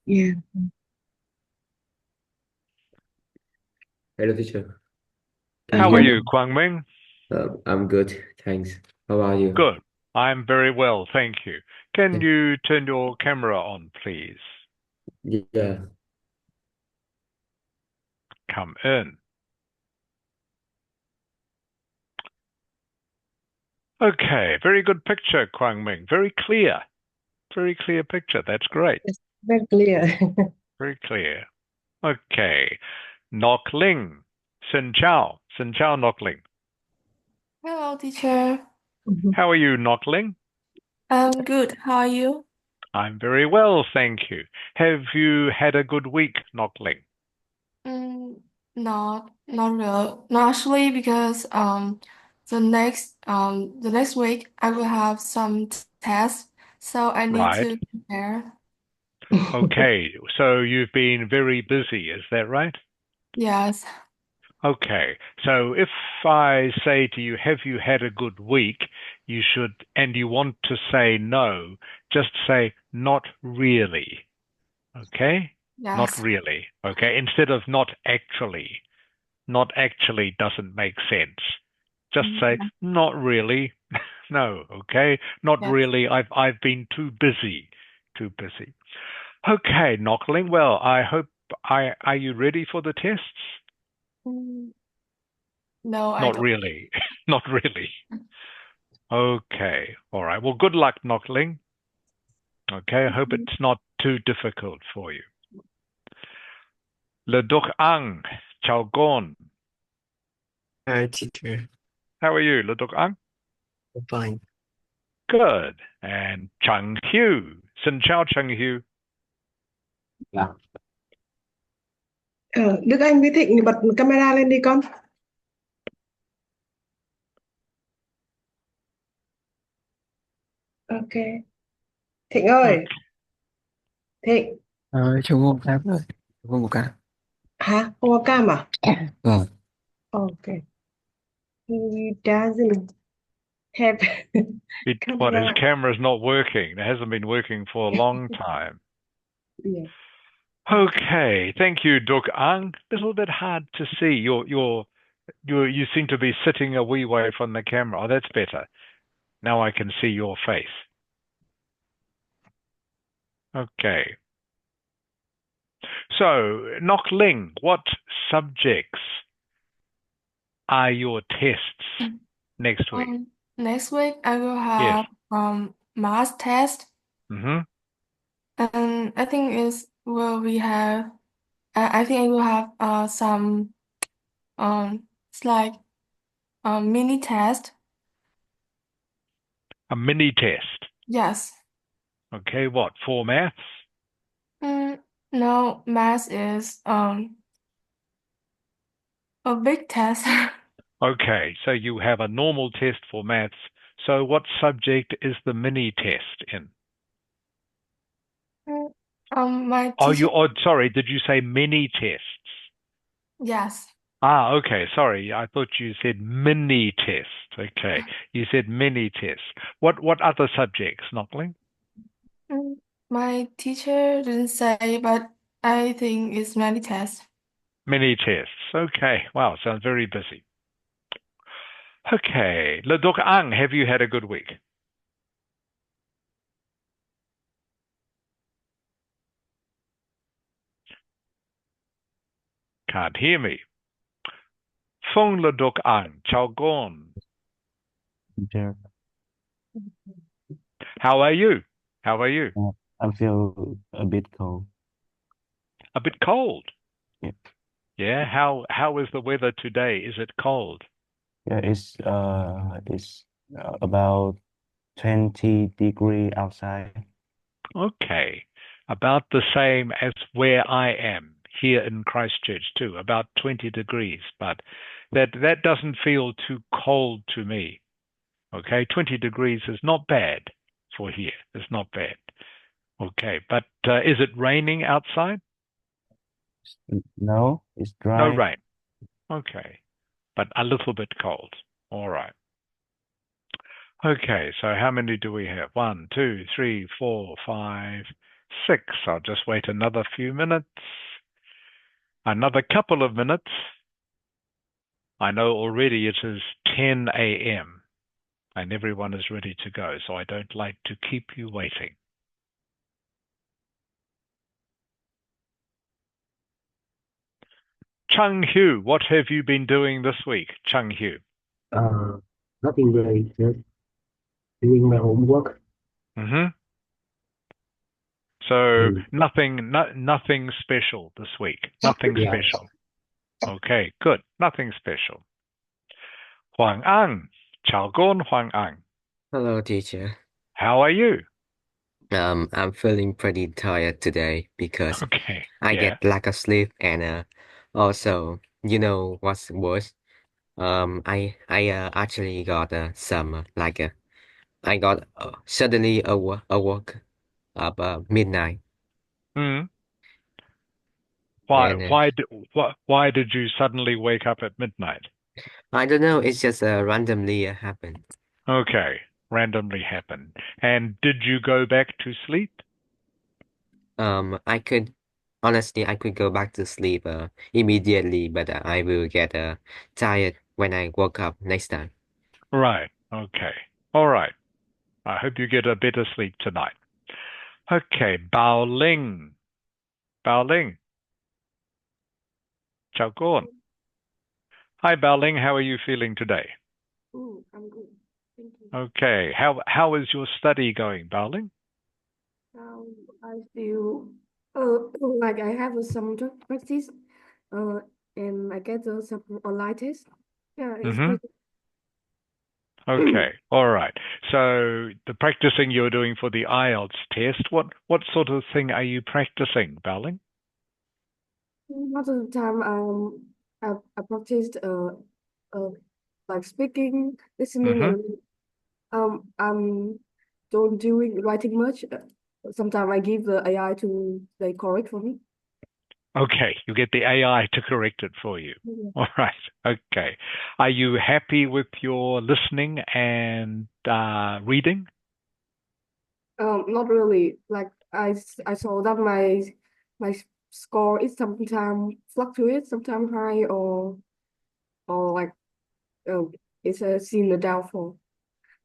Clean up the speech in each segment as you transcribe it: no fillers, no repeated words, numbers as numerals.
Yeah. Hello, teacher. Can you Uh, How hear are can me? you, Kwang Ming? I'm good, thanks. How are you? Good. I'm very well, thank you. Can Yeah. you turn your camera on, please? Yeah. Come in. Okay, very good picture, Kwang Ming. Very clear. Very clear picture. That's great. it's very clear. Very clear. Okay. Nok Ling. Xin Chao. Xin Chao, Nok Ling. Hello, teacher. Mhm. How are you, Nok Ling? I'm good. How are you? I'm very well, thank you. Have you had a good week, Nok Ling? Mm, not really. Not actually, because the next week I will have some tests, so I need Right. to prepare. Okay. So you've been very busy, is that right? Yes, Okay, so if I say to you, have you had a good week? You should, and you want to say no, just say not really. Okay? Not yes, really. Okay? Instead of not actually. Not actually doesn't make sense. Just say yeah, not really. No, okay? Not yes. really. I've been too busy. Too busy. Okay, Knockling. Well, I hope I are you ready for the tests? Mm, no, I Not don't. really. Not really. Okay. All right. Well, good luck, Knockling. Okay. I hope it's not too difficult for you. Le Duc Ang, Chao Gon. Hi, teacher. How are you, Le Duc Ang? I'm fine. Good. And Chang Hu. Xin Chao Chang Hu. Dạ. Đức Anh với Thịnh bật camera lên đi con. Ok. Thịnh ơi, Okay. Thịnh. Cho cô một cái rồi. Cho cô một cái. Hả? Không có cam à? Vâng. Ok. He doesn't have What, his camera. camera's not working. It hasn't been working for a long time. Yeah. Okay. Thank you, Duc Ang. A little bit hard to see. You seem to be sitting a wee way from the camera. Oh, that's better. Now I can see your face. Okay. So, Nok Ling, what subjects are your tests next week? Next week I will Yes. have math test, Mm-hmm. and I think is will we have. I think I will have some it's like mini test. A mini test. Yes. Okay, what? For maths? Mm, no, math is a big test. Okay, so you have a normal test for maths. So what subject is the mini test in? Mm, my Oh, teacher, sorry, did you say many tests? yes. Ah, okay, sorry. I thought you said mini test. Okay. You said mini test. What other subjects, Knockling? Mm, my teacher didn't say, but I think it's many tests. Mini tests. Okay. Wow, sounds very busy. Okay. Le Duc Ang, have you had a good week? Can't hear me. Fong Le Duc Ang, Chao Gon. Teacher. How are you? How are you? I feel a bit cold. A bit cold. Yeah, Yeah. How is the weather today? Is it cold? yeah it's about 20 degree outside. Okay. About the same as where I am here in Christchurch too, about 20 degrees, but that doesn't feel too cold to me. Okay, 20 degrees is not bad for here. It's not bad. Okay, but is it raining outside? No, it's No dry. rain. Okay, but a little bit cold. All right. Okay, so how many do we have? One, two, three, four, five, 6. I'll just wait another few minutes. Another couple of minutes. I know already it is 10 a.m. and everyone is ready to go, so I don't like to keep you waiting. Chung Hu, what have you been doing this week, Chung Hu? Nothing really, just doing my homework. Mm-hmm. So And nothing special this week. Nothing yeah, special. Okay, good. Nothing special. Huang Ang, Chao Gon Huang Ang. hello, teacher. How are you? I'm feeling pretty tired today because Okay, I yeah. get lack of sleep and also, you know what's worse? I actually got some I got suddenly awoke up midnight Hmm. and Why did you suddenly wake up at midnight? I don't know. It's just randomly happened. Okay, randomly happened. And did you go back to sleep? I could honestly I could go back to sleep immediately, but I will get tired when I woke up next time. Right. Okay. All right. I hope you get a better sleep tonight. Okay, Bao Ling. Bao Ling. Chao Gon. Hi, Bao Ling. How are you feeling today? I'm good. Thank you. Okay. How is your study going, Bao Ling? I still like I have some practice uh and I get some online test. Yeah, it's Mm-hmm. pretty. Okay. All right. So the practicing you're doing for the IELTS test, what sort of thing are you practicing, Bao Ling? Most of the time I practiced uh like speaking, listening, Mm-hmm. and I'm don't doing writing much. Sometimes I give the AI to they correct for me. Okay, you get the AI to correct it for you. Yeah. All right. Okay. Are you happy with your listening and reading? Not really. Like I saw that my score is sometimes fluctuate, sometimes high or like um it's a seen the downfall.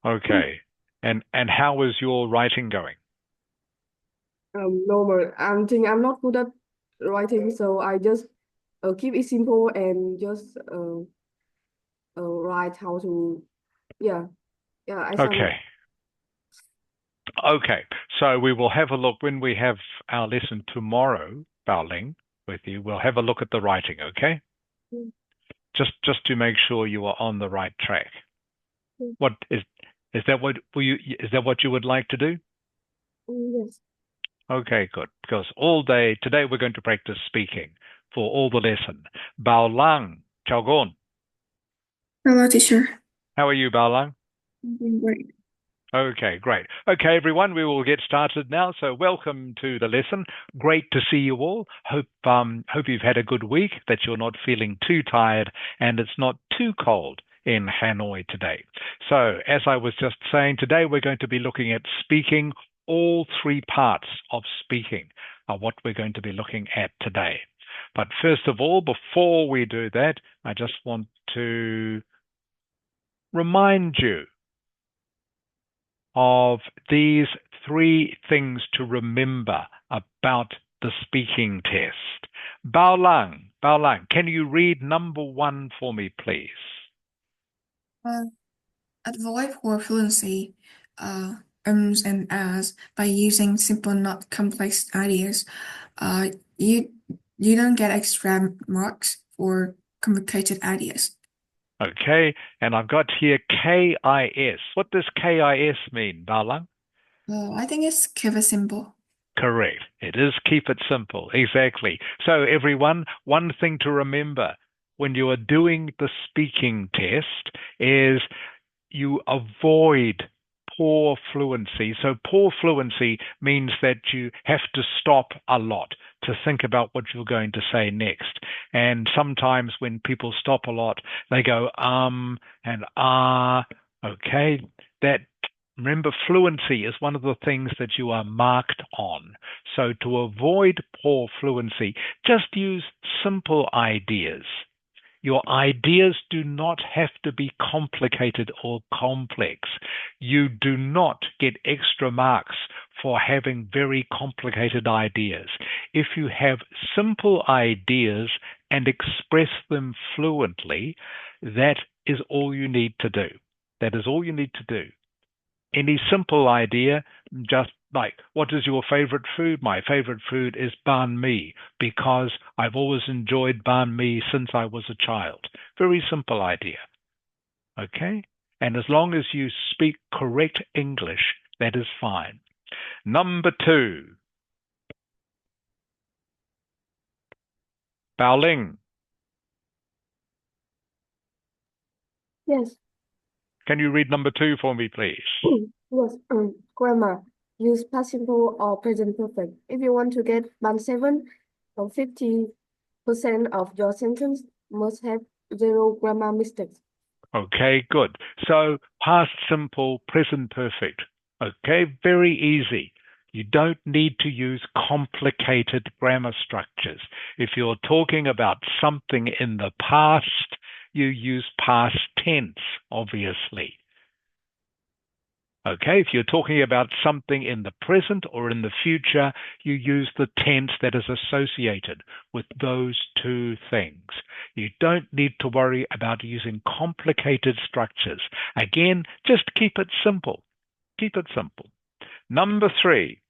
Okay. And how is your writing going? Normal. I'm not good at writing, so I just keep it simple and just write how to yeah I Okay. some Okay. So we will have a look when we have our lesson tomorrow, Baoling, with you. We'll have a look at the writing, okay? Just to make sure you are on the right track. What is that what you would like to do? yes. Okay, good. Because all day today we're going to practice speaking for all the lesson. Bao Lang, Chao Gon. Hello, teacher. How are you, Bao Lang? I'm doing great. Okay, great. Okay, everyone, we will get started now. So welcome to the lesson. Great to see you all. Hope you've had a good week, that you're not feeling too tired and it's not too cold in Hanoi today. So as I was just saying, today we're going to be looking at speaking. All three parts of speaking are what we're going to be looking at today. But first of all, before we do that, I just want to remind you of these three things to remember about the speaking test. Bao Lang, can you read number 1 for me, please? Uh, avoid poor fluency, and as by using simple, not complex ideas. Uh, you you don't get extra marks for complicated ideas. Okay, and I've got here KIS. What does KIS mean, Bao Lang? I think it's keep it simple. Correct. It is keep it simple. Exactly. So everyone, one thing to remember when you are doing the speaking test is you avoid poor fluency. So poor fluency means that you have to stop a lot to think about what you're going to say next. And sometimes when people stop a lot, they go and ah. Okay, that Remember, fluency is one of the things that you are marked on. So to avoid poor fluency, just use simple ideas. Your ideas do not have to be complicated or complex. You do not get extra marks for having very complicated ideas. If you have simple ideas and express them fluently, that is all you need to do. That is all you need to do. Any simple idea, just like, what is your favorite food? My favorite food is banh mi because I've always enjoyed banh mi since I was a child. Very simple idea. Okay? And as long as you speak correct English, that is fine. Number 2. Bao Ling, Yes. can you read number 2 for me, please? Yes. Grammar. Use past simple or present perfect. If you want to get band 7 or 50% of your sentence must have 0 grammar mistakes. Okay, good. So past simple, present perfect. Okay, very easy. You don't need to use complicated grammar structures. If you're talking about something in the past, you use past tense, obviously. Okay, if you're talking about something in the present or in the future, you use the tense that is associated with those two things. You don't need to worry about using complicated structures. Again, just keep it simple. Keep it simple. Number 3,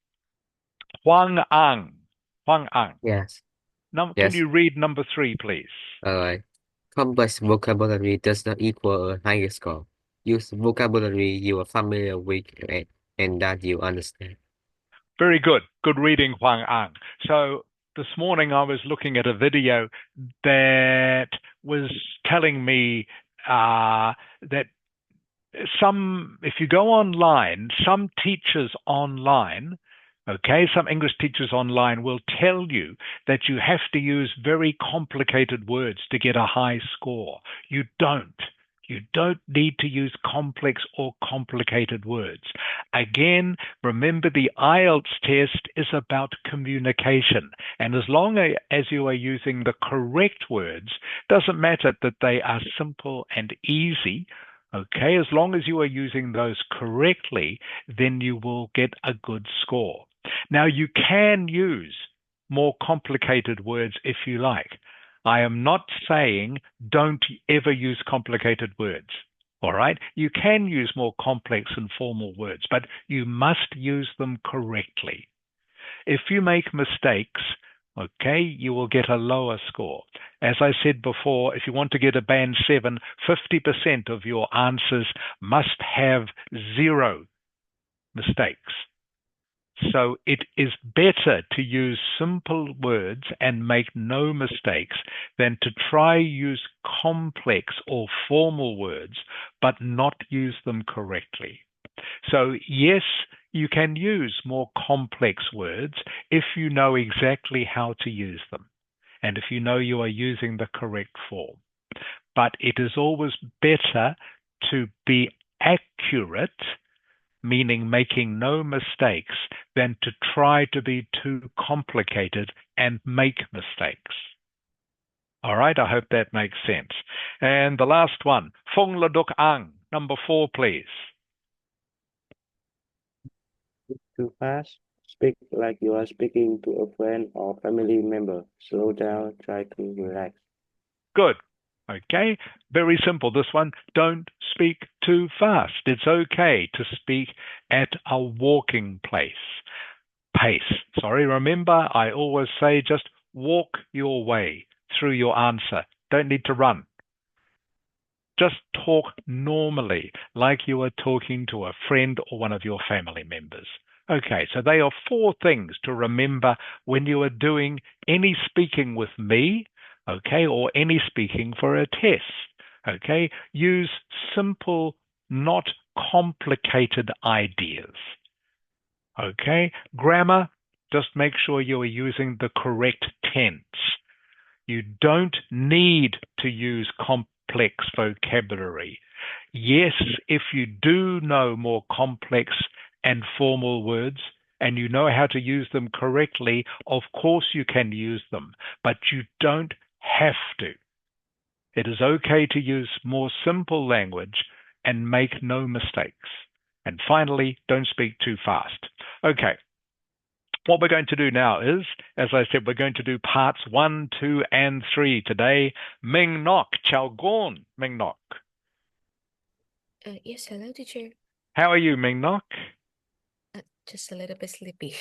Huang Ang. Huang Ang. Yes. Now, can Yes. you read number 3, please? Alright. Complex vocabulary does not equal a higher score. Use vocabulary you are familiar with and that you understand. Very good. Good reading, Huang Ang. So this morning I was looking at a video that was telling me that if you go online, some teachers online, okay, some English teachers online will tell you that you have to use very complicated words to get a high score. You don't. You don't need to use complex or complicated words. Again, remember the Ielts test is about communication. And as long as you are using the correct words, doesn't matter that they are simple and easy. Okay, as long as you are using those correctly, then you will get a good score. Now, you can use more complicated words if you like. I am not saying don't ever use complicated words. All right? You can use more complex and formal words, but you must use them correctly. If you make mistakes, okay, you will get a lower score. As I said before, if you want to get a band 7, 50% of your answers must have 0 mistakes. So it is better to use simple words and make no mistakes than to try use complex or formal words but not use them correctly. So yes, you can use more complex words if you know exactly how to use them and if you know you are using the correct form. But it is always better to be accurate, meaning making no mistakes, than to try to be too complicated and make mistakes. All right, I hope that makes sense. And the last one, Phong La Duk Ang, number 4, please. Too fast. Speak like you are speaking to a friend or family member. Slow down, try to relax. Good. Okay, very simple. This one, don't speak too fast. It's okay to speak at a walking pace. Remember, I always say just walk your way through your answer. Don't need to run. Just talk normally, like you are talking to a friend or one of your family members. Okay, so they are 4 things to remember when you are doing any speaking with me, okay, or any speaking for a test. Okay, use simple, not complicated ideas. Okay, grammar, just make sure you are using the correct tense. You don't need to use complex vocabulary. Yes, if you do know more complex and formal words and you know how to use them correctly, of course you can use them, but you don't have to. It is okay to use more simple language and make no mistakes. And finally, don't speak too fast. Okay, what we're going to do now is, as I said, we're going to do parts 1, 2, and 3 today. Ming Nok, Chao Gon, Ming Nok. Yes, hello, teacher. How are you, Ming Nok? Just a little bit sleepy.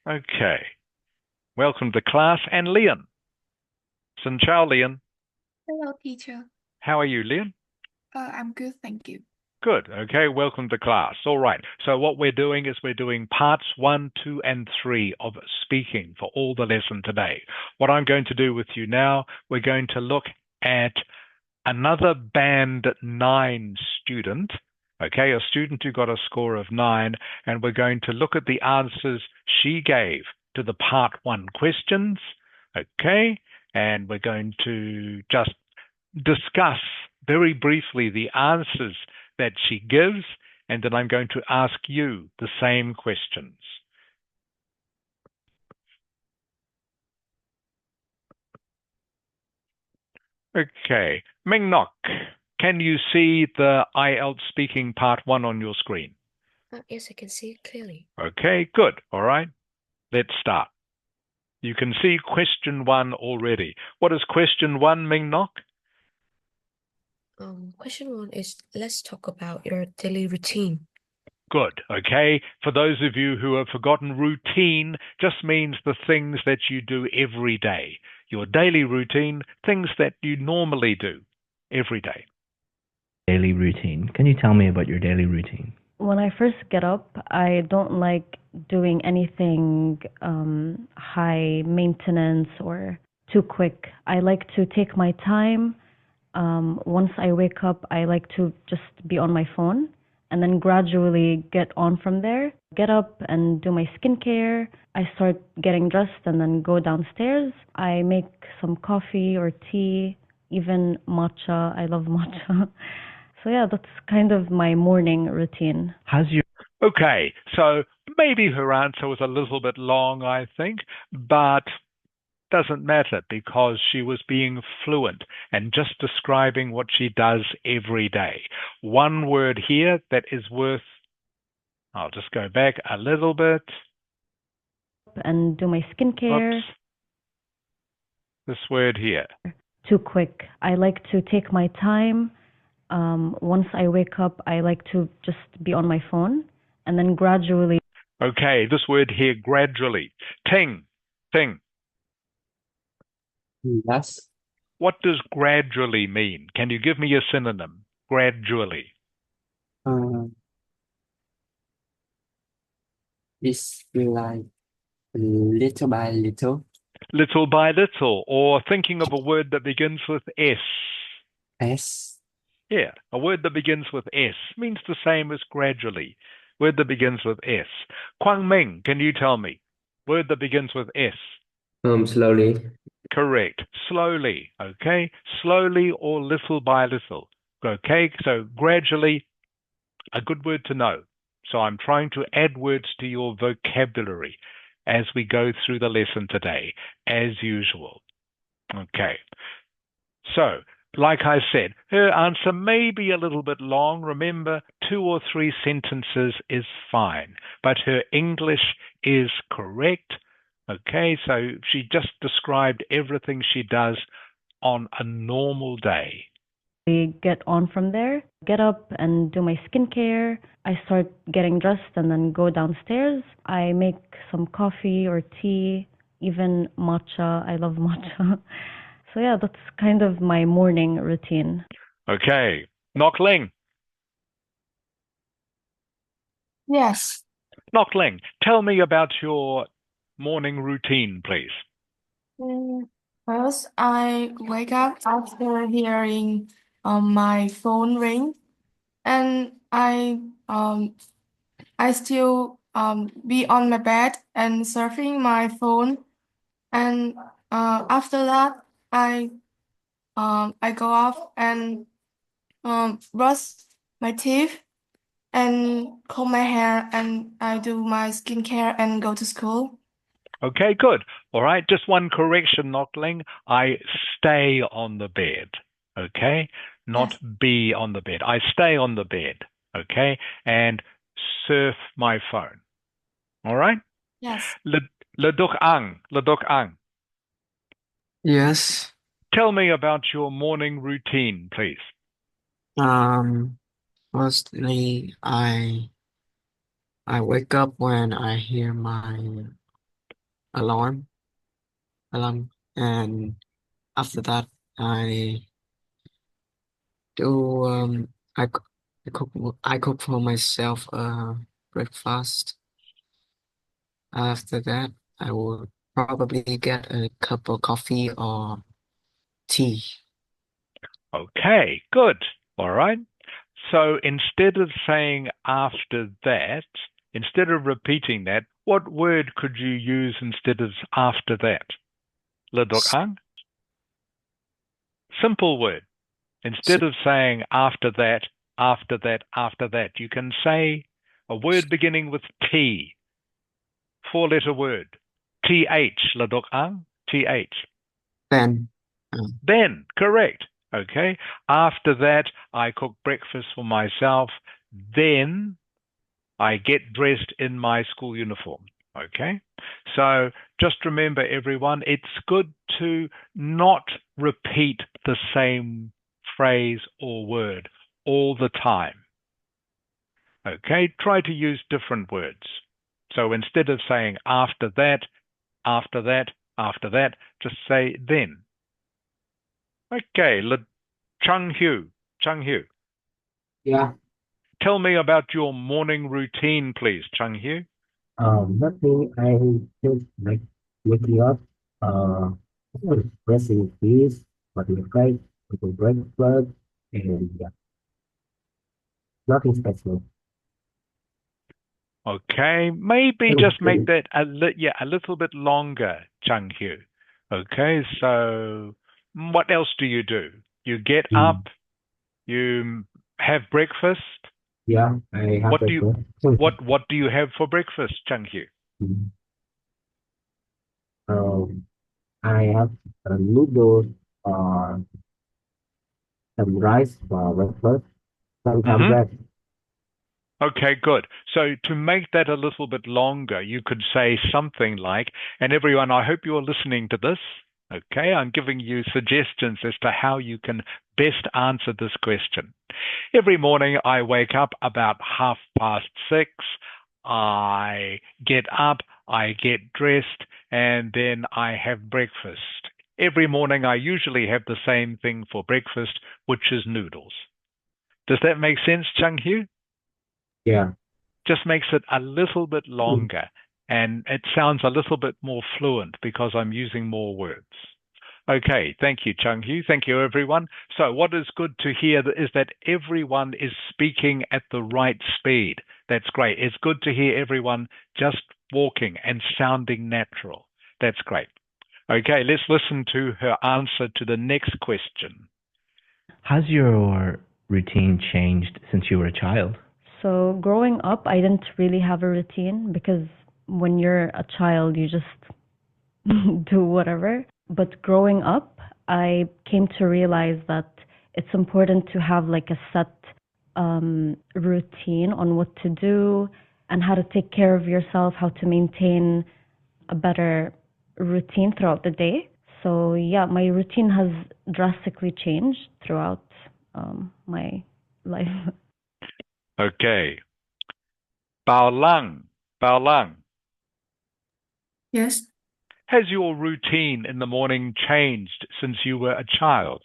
Okay. Welcome to class. And Leon. Xin chào, Leon. Hello, teacher. How are you, Leon? I'm good, thank you. Good. Okay, welcome to class. All right. So what we're doing is we're doing parts 1, 2, and 3 of speaking for all the lesson today. What I'm going to do with you now, we're going to look at another band 9 student, okay, a student who got a score of 9, and we're going to look at the answers she gave to the part 1 questions, okay, and we're going to just discuss very briefly the answers that she gives, and then I'm going to ask you the same questions. Okay, Ming Nok, can you see the Ielts speaking part 1 on your screen? Yes, I can see it clearly. Okay, good. All right, let's start. You can see question 1 already. What is question 1, Ming Nok? Question 1 is, let's talk about your daily routine. Good. Okay. For those of you who have forgotten, routine just means the things that you do every day. Your daily routine, things that you normally do every day. Daily routine. Can you tell me about your daily routine? When I first get up, I don't like doing anything high maintenance or too quick. I like to take my time. Once I wake up, I like to just be on my phone and then gradually get on from there. Get up and do my skincare. I start getting dressed and then go downstairs. I make some coffee or tea, even matcha. I love matcha. So yeah, that's kind of my morning routine. How's your Okay. So maybe her answer was a little bit long, I think, but doesn't matter because she was being fluent and just describing what she does every day. One word here that is worth, I'll just go back a little bit. And do my skincare. Oops. This word here. Too quick. I like to take my time. Once I wake up, I like to just be on my phone and then gradually. Okay, this word here, gradually. Ting, ting. Yes. What does gradually mean? Can you give me a synonym? Gradually. It's like little by little. Little by little, or thinking of a word that begins with S. S. Yeah, a word that begins with S means the same as gradually. Word that begins with S. Kwang Ming, can you tell me? Word that begins with S. Slowly. Correct. Slowly, okay? Slowly or little by little. Okay, so gradually, a good word to know. So I'm trying to add words to your vocabulary as we go through the lesson today, as usual. Okay. So, like I said, her answer may be a little bit long. Remember, 2 or 3 sentences is fine, but her English is correct. Okay, so she just described everything she does on a normal day. Get on from there. Get up and do my skincare. I start getting dressed and then go downstairs. I make some coffee or tea, even matcha. I love matcha. So yeah, that's kind of my morning routine. Okay, Nok Ling. Yes. Nok Ling, tell me about your morning routine, please. First, I wake up after hearing my phone ring, and I still be on my bed and surfing my phone, and after that I go off and brush my teeth and comb my hair, and I do my skincare and go to school. Okay, good. All right, just one correction, Knockling. I stay on the bed. Okay, not Yes. be on the bed. I stay on the bed. Okay, and surf my phone. All right. Yes. Ledok ang, ledok ang. Yes. Tell me about your morning routine, please. Mostly I wake up when I hear my alarm, and after that I do I, c- I cook for myself breakfast. After that, I will probably get a cup of coffee or tea. Okay, good. All right. So instead of saying after that, instead of repeating that, what word could you use instead of after that? Ledok S- ang? Simple word. Instead of saying after that, after that, after that, you can say a word beginning with T, four-letter word. TH, ledok ang? TH. Then, Then, correct. Okay. After that, I cook breakfast for myself. Then I get dressed in my school uniform. Okay. So just remember, everyone, it's good to not repeat the same phrase or word all the time. Okay. Try to use different words. So instead of saying after that, after that, after that, just say then. Okay. Chung Hu. Chung Hu. Yeah, Tell me about your morning routine, please, Chung Hu. nothing. I just like waking up, brushing teeth, putting break, putting breakfast, and yeah, nothing special. Okay, maybe just make that a little bit longer, Chung Hu. Okay, so what else do? You get up, Mm, you have breakfast. yeah, I have What do you breakfast. what do you have for breakfast, Chung Hu? Mm, Um, I have noodles or some rice for breakfast, sometimes Mm-hmm. bread. Okay, good. So to make that a little bit longer, you could say something like, and everyone, I hope you're listening to this. Okay, I'm giving you suggestions as to how you can best answer this question. Every morning I wake up about 6:30. I get up, I get dressed, and then I have breakfast. Every morning I usually have the same thing for breakfast, which is noodles. Does that make sense, Chung Hu? Yeah. Just makes it a little bit longer and it sounds a little bit more fluent because I'm using more words. Okay, thank you, Chung Hu. Thank you, everyone. So, what is good to hear is that everyone is speaking at the right speed. That's great. It's good to hear everyone just walking and sounding natural. That's great. Okay, let's listen to her answer to the next question. Has your routine changed since you were a child? So growing up, I didn't really have a routine because when you're a child, you just do whatever. But growing up, I came to realize that it's important to have like a set routine on what to do and how to take care of yourself, how to maintain a better routine throughout the day. So yeah, my routine has drastically changed throughout my life. Okay. Bao Lang. Bao Lang. Yes. Has your routine in the morning changed since you were a child?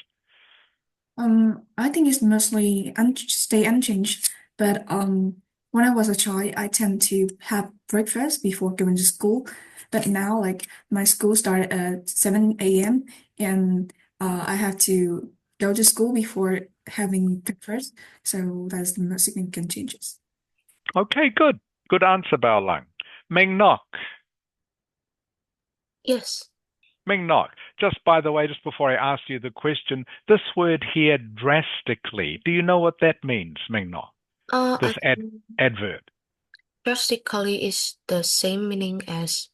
I think it's mostly stay unchanged. But when I was a child, I tend to have breakfast before going to school. But now, like my school started at 7 a.m. and I have to go to school before having breakfast. So that's the most significant changes. Okay, good. Good answer, Bao Lang. Meng Nok. Yes. Ming Nok, just by the way, just before I ask you the question, this word here, drastically, do you know what that means, Ming Nok? This I think adverb. drastically is the same meaning as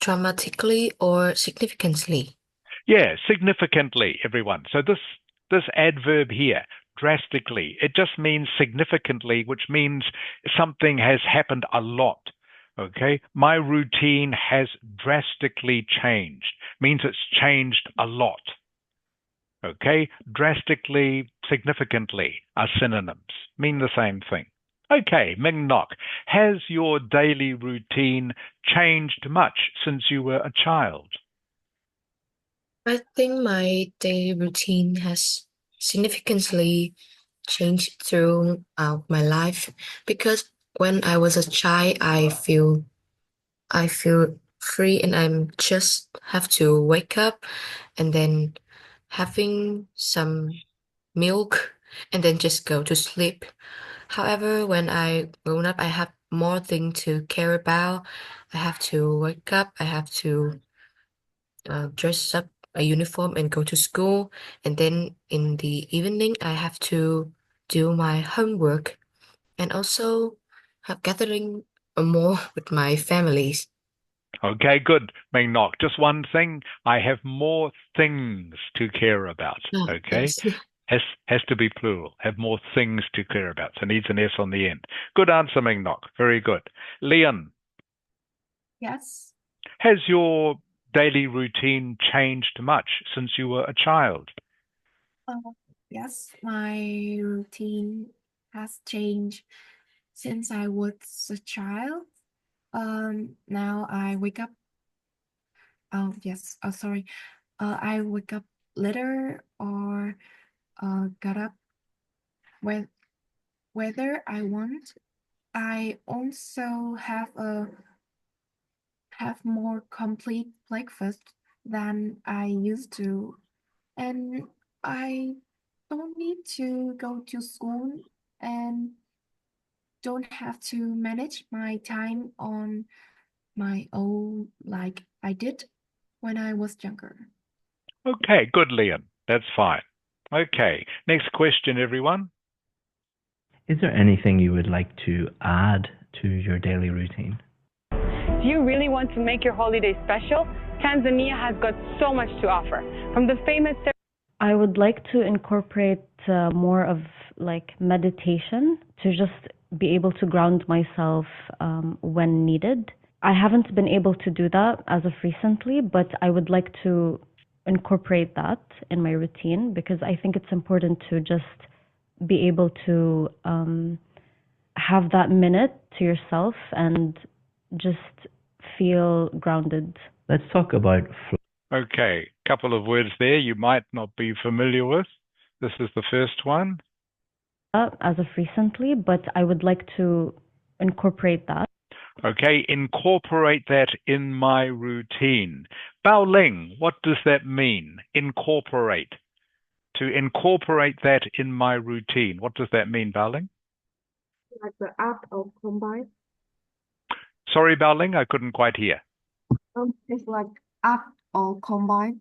dramatically or significantly. Yeah, significantly, everyone. So this adverb here, drastically, it just means significantly, which means something has happened a lot. Okay, my routine has drastically changed. Means it's changed a lot. Okay, drastically, significantly are synonyms, mean the same thing. Okay, Ming Nok, has your daily routine changed much since you were a child? I think my daily routine has significantly changed throughout my life because when I was a child, I feel free and I'm just have to wake up and then having some milk and then just go to sleep. However, when I grown up, I have more things to care about. I have to wake up. I have to dress up a uniform and go to school. And then in the evening, I have to do my homework and also have gathering more with my families. Okay, good, Ming Nok. Just one thing. I have more things to care about. Okay, Yes. has to be plural. Have more things to care about. So needs an S on the end. Good answer, Ming Nok. Very good. Leon, Yes. has your daily routine changed much since you were a child? Yes, my routine has changed since I was a child. Now I wake up. Oh, yes. Oh, sorry. I wake up later or get up when whether I want. I also have more complete breakfast than I used to, and I don't need to go to school and don't have to manage my time on my own like I did when I was younger. Okay, good, Leon. That's fine. Okay, next question, everyone. Is there anything you would like to add to your daily routine? Do you really want to make your holiday special? Tanzania has got so much to offer. From the famous I would like to incorporate more of like meditation to just be able to ground myself when needed. I haven't been able to do that as of recently, but I would like to incorporate that in my routine because I think it's important to just be able to have that minute to yourself and just feel grounded. Let's talk about Okay, couple of words there you might not be familiar with. This is the first one. As of recently, but I would like to incorporate that. Okay, incorporate that in my routine. Bao Ling, what does that mean? Incorporate. To incorporate that in my routine. What does that mean, Bao Ling? Like the act of combine. Sorry, Bao Ling, I couldn't quite hear. It's like act or combine.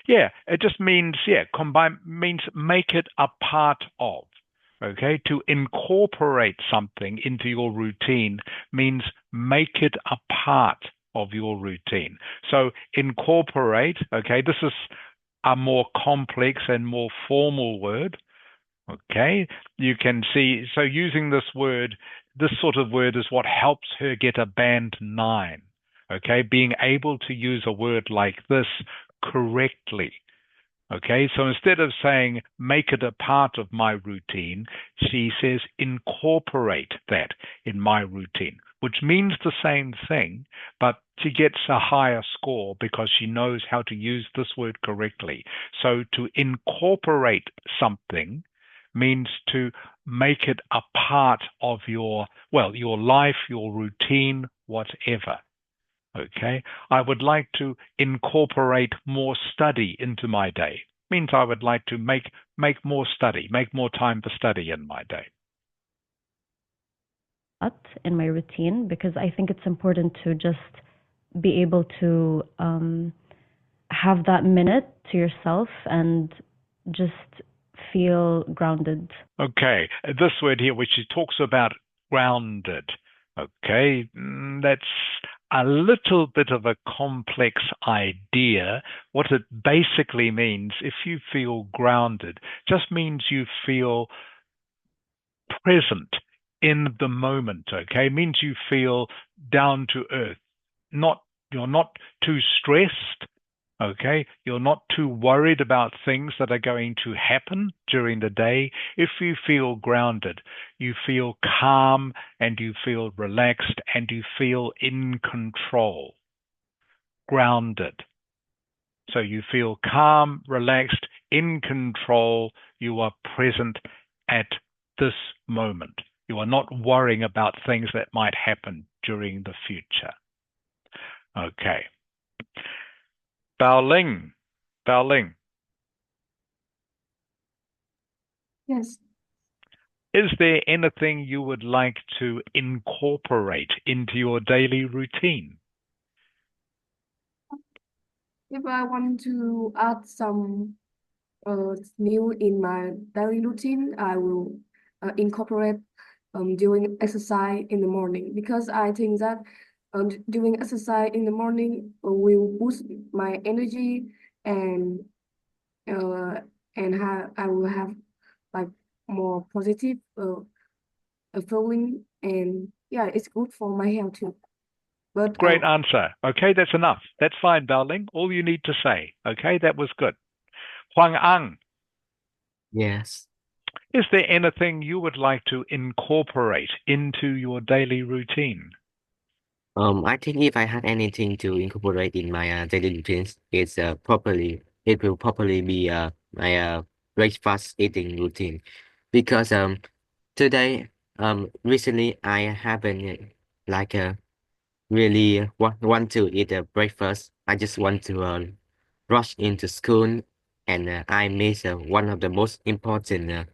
Yeah, it just means, combine means make it a part of. Okay, to incorporate something into your routine means make it a part of your routine. So incorporate, okay, this is a more complex and more formal word. Okay, you can see, so using this sort of word is what helps her get a band 9. Okay, being able to use a word like this correctly. Okay, so instead of saying make it a part of my routine, she says incorporate that in my routine, which means the same thing, but she gets a higher score because she knows how to use this word correctly. So to incorporate something means to make it a part of your life, your routine, whatever. Okay, I would like to incorporate more study into my day. Means I would like to make more study, make more time for study in my day. In my routine because I think it's important to just be able to have that minute to yourself and just feel grounded. Okay, this word here, which she talks about grounded. Okay, that's a little bit of a complex idea. What it basically means, if you feel grounded, just means you feel present in the moment. Okay, it means you feel down to earth. You're not too stressed. Okay, you're not too worried about things that are going to happen during the day. If you feel grounded, you feel calm and you feel relaxed and you feel in control. Grounded. So you feel calm, relaxed, in control. You are present at this moment. You are not worrying about things that might happen during the future. Okay. Bao Ling. Bao Ling. Yes. Is there anything you would like to incorporate into your daily routine? If I want to add some new in my daily routine, I will incorporate doing exercise in the morning, because I think that doing exercise in the morning will boost my energy, and uh, I will have like more positive feeling, and yeah, it's good for my health too. But Great answer. Okay, that's enough. That's fine, Bao Ling. All you need to say. Okay, that was good. Huang Ang. Yes. Is there anything you would like to incorporate into your daily routine? I think if I had anything to incorporate in my daily routines, it will probably be my breakfast eating routine, because today recently I haven't like really want to eat a breakfast. I just want to rush into school, and I miss one of the most important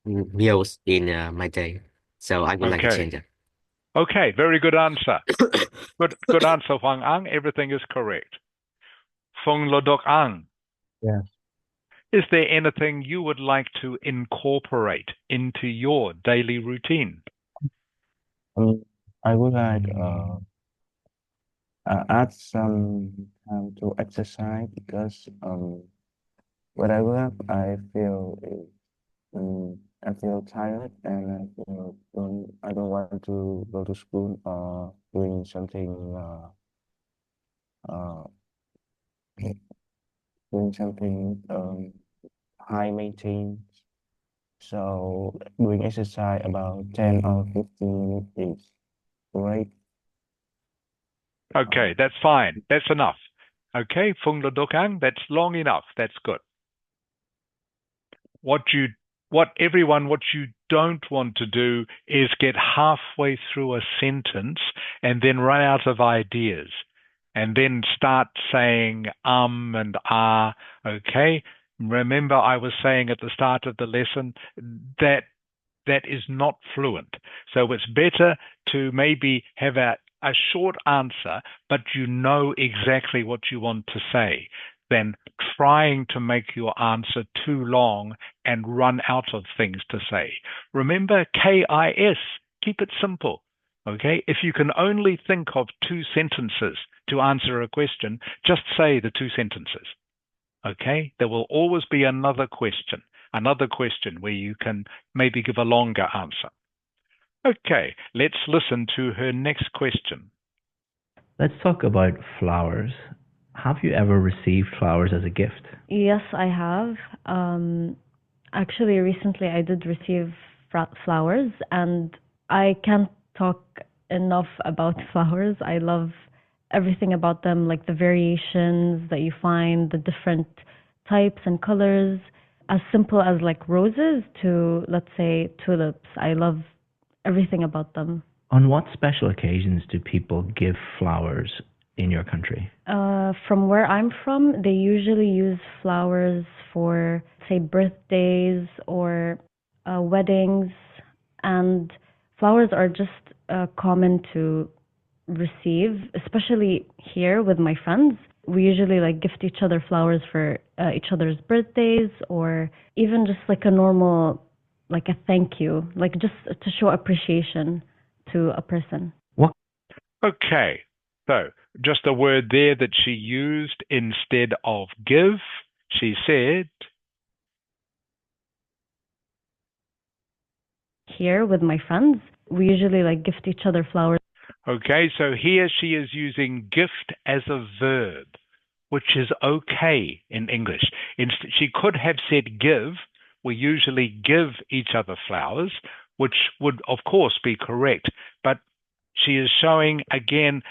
meals in my day. So I would like to Okay. change that. Okay, very good answer. Good answer, Huang Ang. Everything is correct. Fong Lodok Ang. Yes. Is there anything you would like to incorporate into your daily routine? I would like add some time to exercise, because when I wake up, I feel tired, and I don't want to go to school or doing something uh doing something high maintenance. So doing exercise about 10 or 15 minutes is great. Okay, that's fine. That's enough. Okay, Fung Lodokang, that's long enough. That's good. What you don't want to do is get halfway through a sentence and then run out of ideas and then start saying and ah. Okay, remember I was saying at the start of the lesson that is not fluent. So it's better to maybe have a short answer, but you know exactly what you want to say, than trying to make your answer too long and run out of things to say. Remember KIS, keep it simple. Okay, if you can only think of two sentences to answer a question, just say the two sentences. Okay, there will always be another question where you can maybe give a longer answer. Okay, let's listen to her next question. Let's talk about flowers. Have you ever received flowers as a gift? Yes, I have. Actually, recently I did receive flowers, and I can't talk enough about flowers. I love everything about them, like the variations that you find, the different types and colors, as simple as like roses to, let's say, tulips. I love everything about them. On what special occasions do people give flowers in your country? From where I'm from, they usually use flowers for, say, birthdays or weddings, and flowers are just common to receive, especially here with my friends. We usually like gift each other flowers for each other's birthdays, or even just like a normal, like a thank you, like just to show appreciation to a person. Okay, so just a word there that she used instead of give. She said, Here with my friends, we usually like gift each other flowers. okay, so here she is using gift as a verb, which is okay in English. She could have said give. We usually give each other flowers, which would, of course, be correct. But she is showing again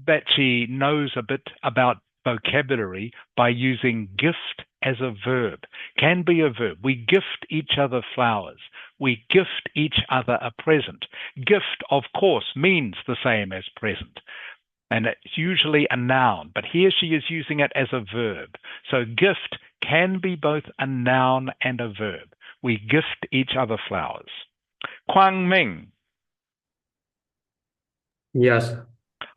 that she knows a bit about vocabulary by using gift as a verb. Can be a verb. We gift each other flowers. We gift each other a present. Gift, of course, means the same as present. And it's usually a noun, but here she is using it as a verb. So gift can be both a noun and a verb. We gift each other flowers. Kwang Ming. Yes.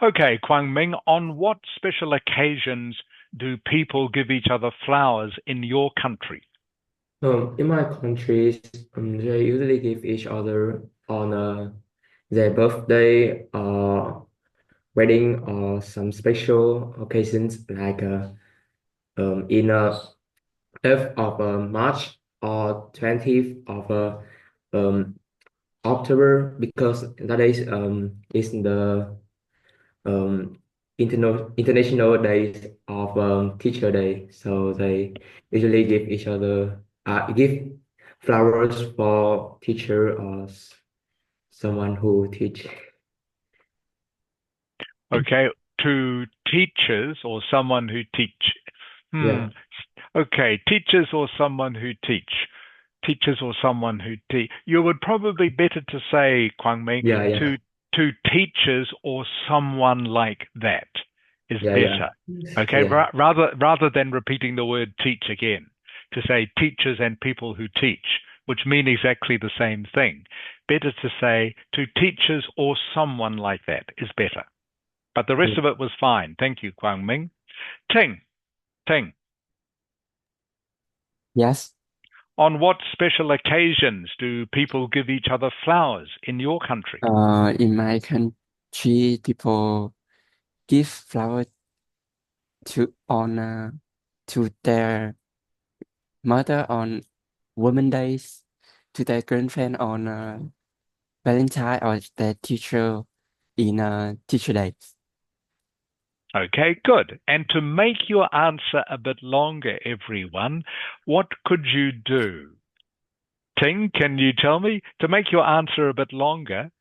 Okay, Kwang Ming, on what special occasions do people give each other flowers in your country? In my countries, they usually give each other on their birthday, wedding, or some special occasions like in 5th of March or 20th of October, because that is the um, international days of teacher day. So they usually give each other give flowers for teacher or someone who teach. Okay, to teachers or someone who teach. Yeah. Okay, teachers or someone who teach. Teachers or someone who teach. You would probably better to say, Kwang Ming, Yeah, yeah. to teachers or someone like that is Yeah, better. yeah. Okay, Yeah. rather than repeating the word teach again, to say teachers and people who teach, which mean exactly the same thing. Better to say to teachers or someone like that is better. But the rest of it was fine. Thank you, Kwang Ming. Ting, Yes. on what special occasions do people give each other flowers in your country? In my country, people give flower to honor to their mother on Women Days, to their girlfriend on Valentine, or their teacher in Teacher Days. Okay, good. And to make your answer a bit longer, everyone, what could you do? Ting, can you tell me? To make your answer a bit longer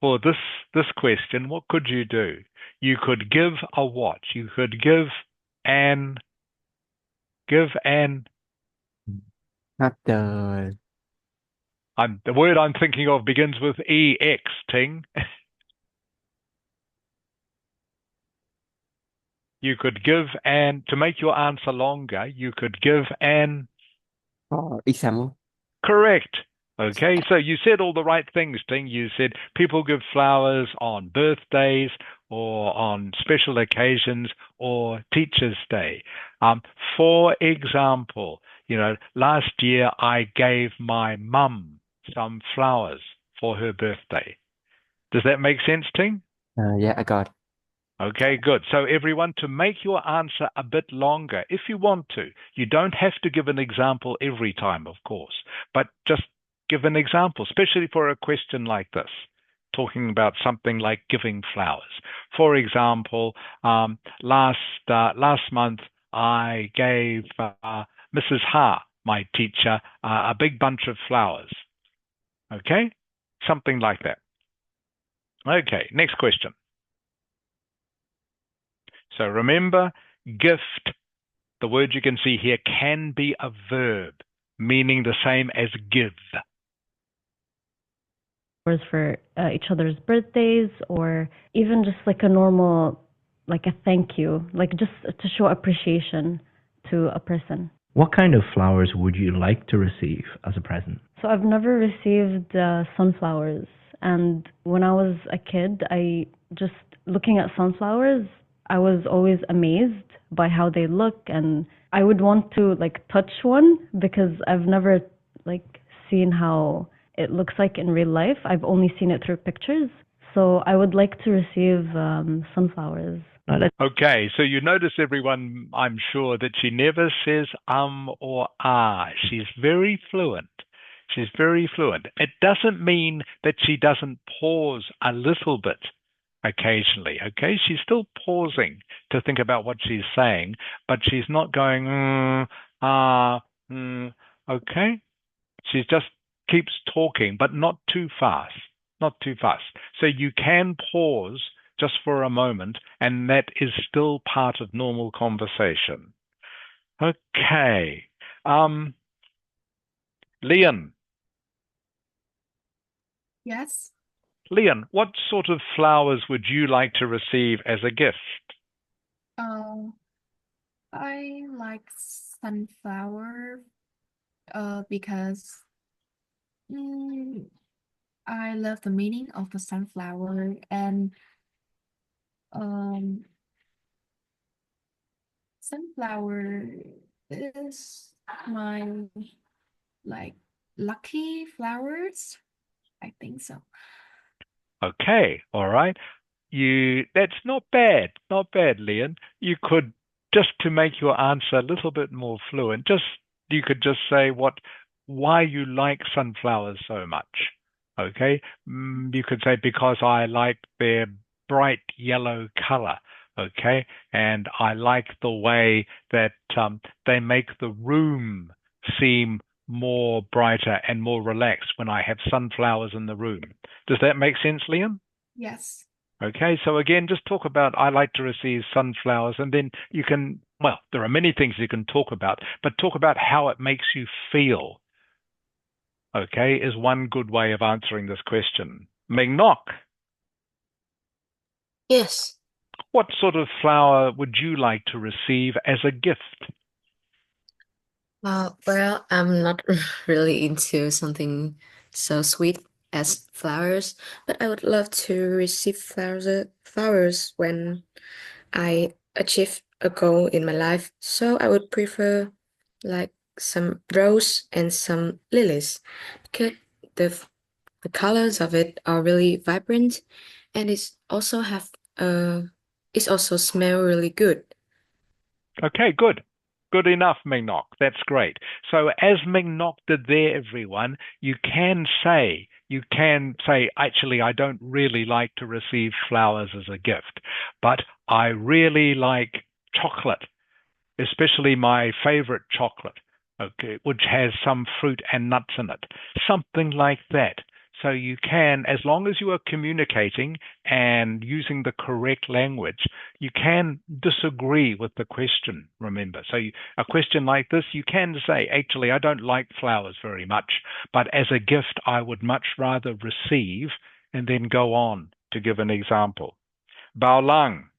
for this question, what could you do? You could give a what? You could give an Not the the word I'm thinking of begins with EX, Ting. You could give an, to make your answer longer, you could give an. example. Correct. Okay, so you said all the right things, Ting. You said people give flowers on birthdays or on special occasions or Teachers' Day. For example, last year I gave my mum some flowers for her birthday. Does that make sense, Ting? Yeah, I got. Okay, good. So everyone, to make your answer a bit longer, if you want to, you don't have to give an example every time, of course, but just give an example, especially for a question like this, talking about something like giving flowers. For example, last month I gave Mrs. Ha, my teacher, a big bunch of flowers. Okay, something like that. Okay, next question. So remember, gift, the word you can see here, can be a verb, meaning the same as give. For each other's birthdays, or even just like a normal, like a thank you, like just to show appreciation to a person. What kind of flowers would you like to receive as a present? So I've never received sunflowers, and when I was a kid, I just looking at sunflowers, I was always amazed by how they look, and I would want to like touch one because I've never like seen how it looks like in real life. I've only seen it through pictures. So I would like to receive sunflowers. Okay, so you notice, everyone, I'm sure, that she never says or ah. She's very fluent. She's very fluent. It doesn't mean that she doesn't pause a little bit occasionally, okay? She's still pausing to think about what she's saying, but she's not going, okay? She just keeps talking, but not too fast. Not too fast. So you can pause just for a moment, and that is still part of normal conversation. Okay. Leon. Yes. Leon, what sort of flowers would you like to receive as a gift? I like sunflower because I love the meaning of the sunflower, and um sunflower is my like lucky flowers. I think so. Okay, all right. That's not bad. Not bad, Leon. You could, just to make your answer a little bit more fluent, you could just say why you like sunflowers so much. Okay? You could say because I like their bright yellow color. Okay? And I like the way that they make the room seem more brighter and more relaxed when I have sunflowers in the room. Does that make sense, Liam? Yes. Okay, so again, just talk about I like to receive sunflowers, and then you can, well, there are many things you can talk about, but talk about how it makes you feel, okay, is one good way of answering this question. Ming Nok, Yes. what sort of flower would you like to receive as a gift? Well, I'm not really into something so sweet as flowers, but I would love to receive flowers when I achieve a goal in my life. So I would prefer like some rose and some lilies because the the colors of it are really vibrant, and it's also smell really good. Okay, good. Good enough, Ming Nok. That's great. So as Ming Nok did there, everyone, you can say, actually, I don't really like to receive flowers as a gift, but I really like chocolate, especially my favorite chocolate, okay, which has some fruit and nuts in it, something like that. So you can, as long as you are communicating and using the correct language, you can disagree with the question, remember. So a question like this, you can say, actually, I don't like flowers very much, but as a gift, I would much rather receive, and then go on to give an example. Bao Lang,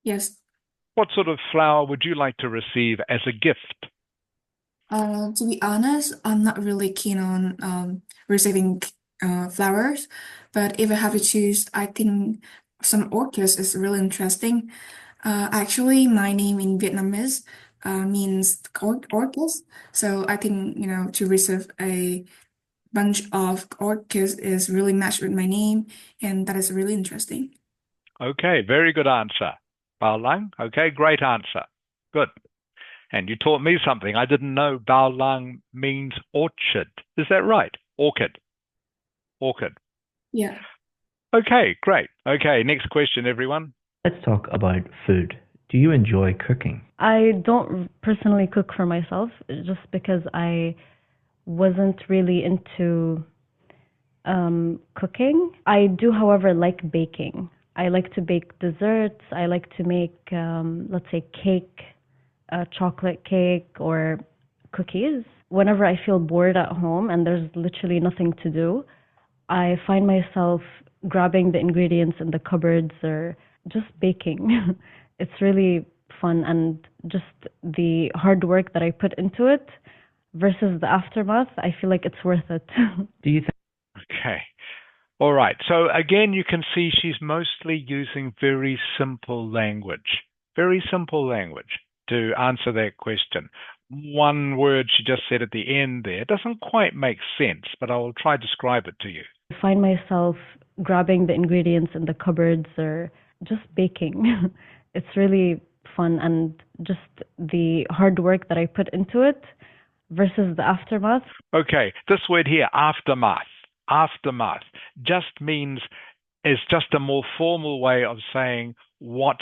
Yes. what sort of flower would you like to receive as a gift? To be honest, I'm not really keen on receiving flowers, but if I have to choose, I think some orchids is really interesting. Actually, my name in Vietnamese means orchids, so I think to receive a bunch of orchids is really matched with my name, and that is really interesting. Okay, very good answer. Bao Lang, okay, great answer. Good. And you taught me something. I didn't know Bao Lang means orchard. Is that right? Orchid. Orchid. Yeah. Okay, great. Okay, next question, everyone. Let's talk about food. Do you enjoy cooking? I don't personally cook for myself just because I wasn't really into cooking. I do, however, like baking. I like to bake desserts. I like to make, let's say, cake, chocolate cake, or cookies. Whenever I feel bored at home and there's literally nothing to do, I find myself grabbing the ingredients in the cupboards or just baking. It's really fun, and just the hard work that I put into it versus the aftermath, I feel like it's worth it. Do you think Okay. All right. So again, you can see she's mostly using very simple language to answer that question. One word she just said at the end there doesn't quite make sense, but I will try to describe it to you. I find myself grabbing the ingredients in the cupboards or just baking. It's really fun, and just the hard work that I put into it versus the aftermath. Okay, this word here, aftermath. Aftermath just means, is just a more formal way of saying what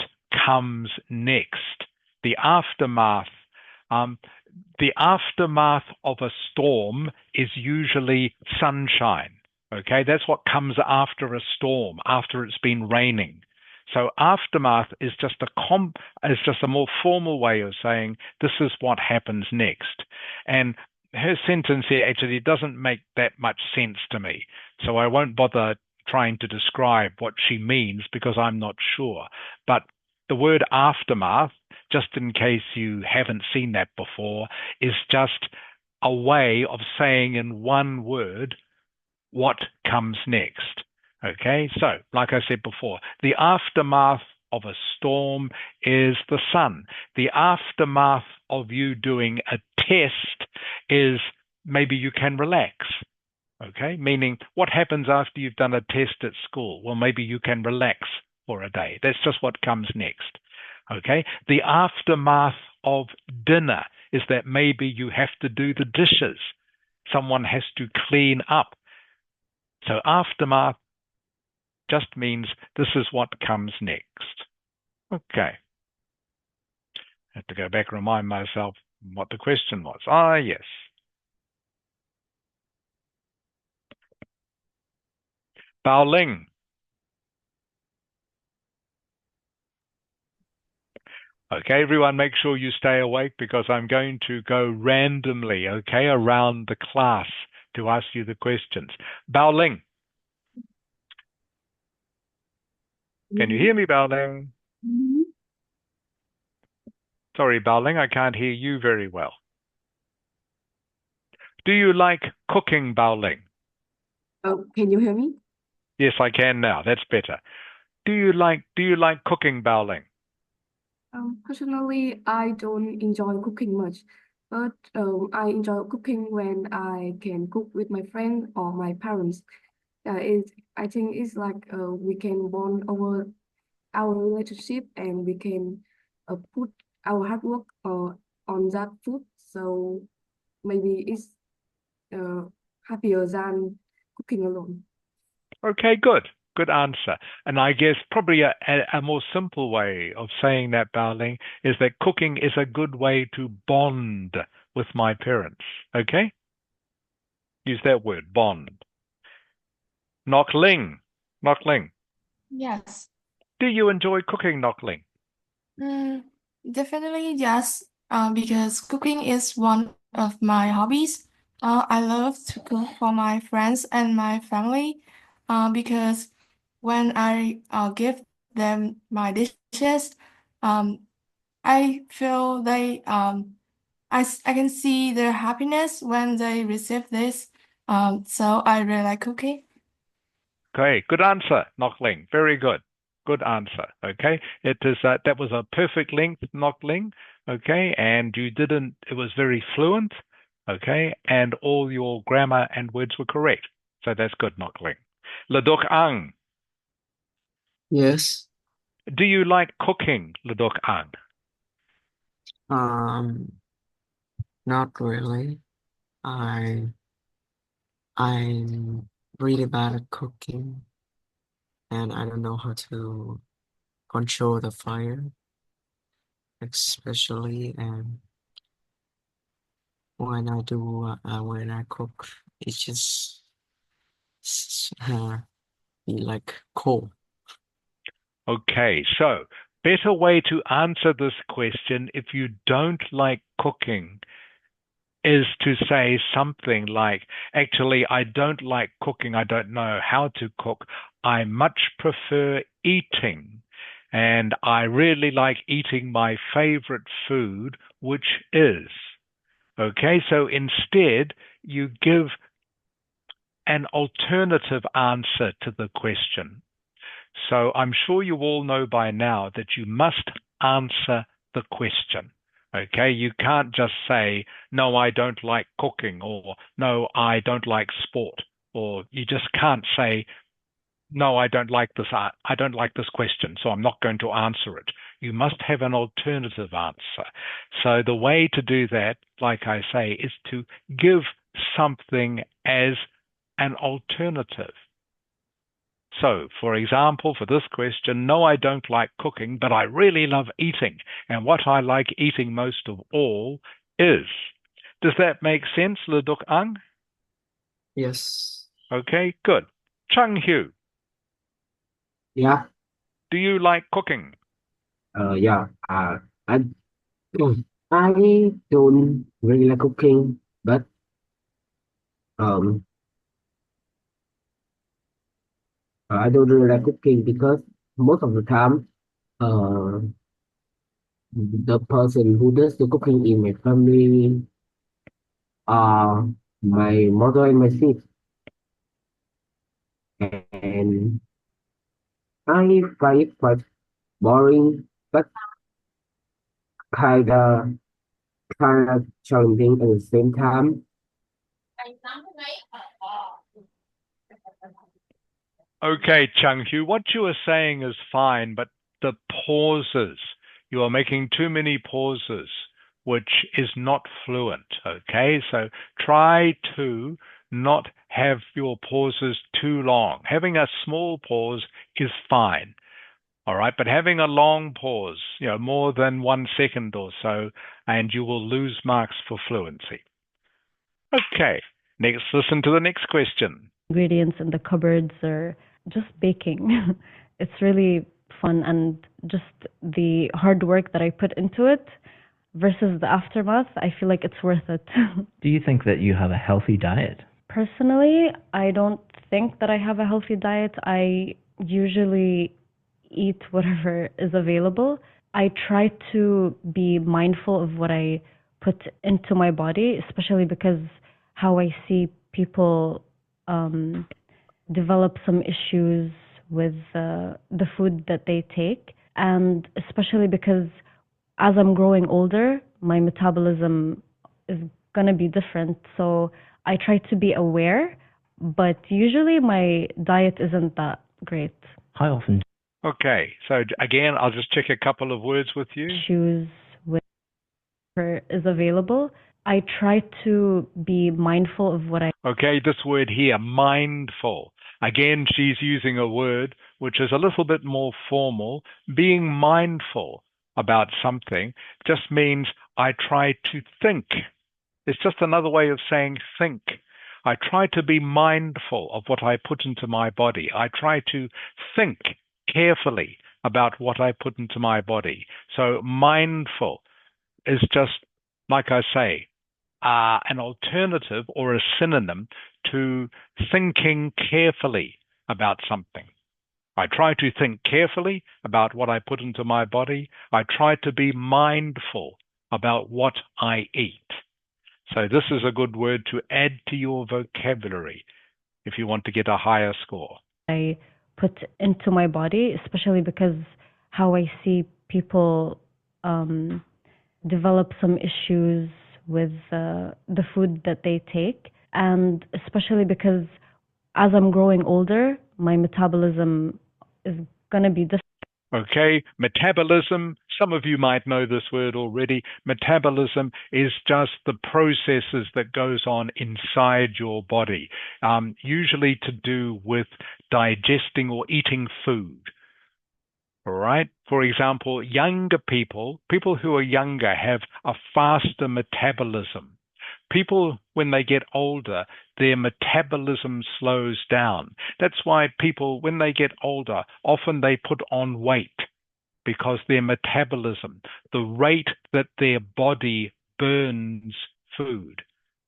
comes next. The aftermath. Um, the aftermath of a storm is usually sunshine. Okay, that's what comes after a storm, after it's been raining. So aftermath is just a more formal way of saying this is what happens next. And her sentence here actually doesn't make that much sense to me. So I won't bother trying to describe what she means because I'm not sure. But the word aftermath, just in case you haven't seen that before, is just a way of saying in one word what comes next. Okay, so like I said before, the aftermath of a storm is the sun. The aftermath of you doing a test is maybe you can relax. Okay, meaning what happens after you've done a test at school? Well, maybe you can relax for a day. That's just what comes next. Okay, the aftermath of dinner is that maybe you have to do the dishes. Someone has to clean up. So aftermath just means this is what comes next. Okay. I have to go back and remind myself what the question was. Yes. Bao Ling. Okay, everyone, make sure you stay awake because I'm going to go randomly, okay, around the class to ask you the questions. Bao Ling. Can you hear me, Bao Ling? Sorry, Bao Ling, I can't hear you very well. Do you like cooking, Bao Ling? Oh, can you hear me? Yes, I can now. That's better. Do you like cooking, Bao Ling? Personally, I don't enjoy cooking much, but I enjoy cooking when I can cook with my friend or my parents. I think it's like we can bond over our relationship and we can put our hard work on that food. So maybe it's uh, happier than cooking alone. Okay, good. Good answer. And I guess probably a more simple way of saying that, Bao Ling, is that cooking is a good way to bond with my parents. Okay? Use that word, bond. Nok Ling. Nok Ling. Yes. Do you enjoy cooking, Nok Ling? Mm, Definitely yes. Because cooking is one of my hobbies. I love to cook for my friends and my family. Because when I give them my dishes, um, I feel I can see their happiness when they receive this. So I really like cooking. Okay, good answer, Nok Ling. Very good. Good answer. Okay, it is that was a perfect length, Nok Ling. Okay, and it was very fluent. Okay, and all your grammar and words were correct. So that's good, Nok Ling. Ladok Ang, Yes. do you like cooking, Ladok Ang? Um, Not really. I I'm really bad at cooking and I don't know how to control the fire, especially when I cook, it's just be like cold. Okay, so better way to answer this question if you don't like cooking is to say something like, actually, I don't like cooking. I don't know how to cook. I much prefer eating. And I really like eating my favorite food, which is. Okay, so instead, you give an alternative answer to the question. So I'm sure you all know by now that you must answer the question. Okay, you can't just say, no, I don't like cooking, or no, I don't like sport, or you just can't say, no, I don't like this. I don't like this question, so I'm not going to answer it. You must have an alternative answer. So the way to do that, like I say, is to give something as an alternative. So, for example, for this question, no, I don't like cooking, but I really love eating. And what I like eating most of all is. Does that make sense, Le Duc Ang? Yes. Okay, good. Chung Hu, Yeah. do you like cooking? Yeah. I I don't really like cooking, but um, I don't really like cooking because most of the time, uh, the person who does the cooking in my family are my mother and my sister, and I find it quite boring, but kind of kind of challenging at the same time. Okay, Chung Hu, what you are saying is fine, but the pauses, you are making too many pauses, which is not fluent. Okay, so try to not have your pauses too long. Having a small pause is fine. All right, but having a long pause, more than 1 second or so, and you will lose marks for fluency. Okay, next, listen to the next question. Ingredients in the cupboards or just baking. It's really fun, and just the hard work that I put into it versus the aftermath, I feel like it's worth it. Do you think that you have a healthy diet? Personally, I don't think that I have a healthy diet. I usually eat whatever is available. I try to be mindful of what I put into my body, especially because how I see people develop some issues with the food that they take. And especially because as I'm growing older, my metabolism is going to be different. So I try to be aware, but usually my diet isn't that great. How often? Okay, so again, I'll just check a couple of words with you. Choose whatever is available. I try to be mindful of what I. Okay, this word here, mindful. Again, she's using a word which is a little bit more formal. Being mindful about something just means I try to think. It's just another way of saying think. I try to be mindful of what I put into my body. I try to think carefully about what I put into my body. So mindful is just, like I say, an alternative or a synonym to thinking carefully about something. I try to think carefully about what I put into my body. I try to be mindful about what I eat. So this is a good word to add to your vocabulary if you want to get a higher score. I put into my body, especially because how I see people develop some issues with the food that they take. And especially because as I'm growing older, my metabolism is going to be different. Okay, metabolism, some of you might know this word already. Metabolism is just the processes that goes on inside your body, usually to do with digesting or eating food. All right. For example, younger people who are younger have a faster metabolism. People, when they get older, their metabolism slows down. That's why people, when they get older, often they put on weight because their metabolism, the rate that their body burns food,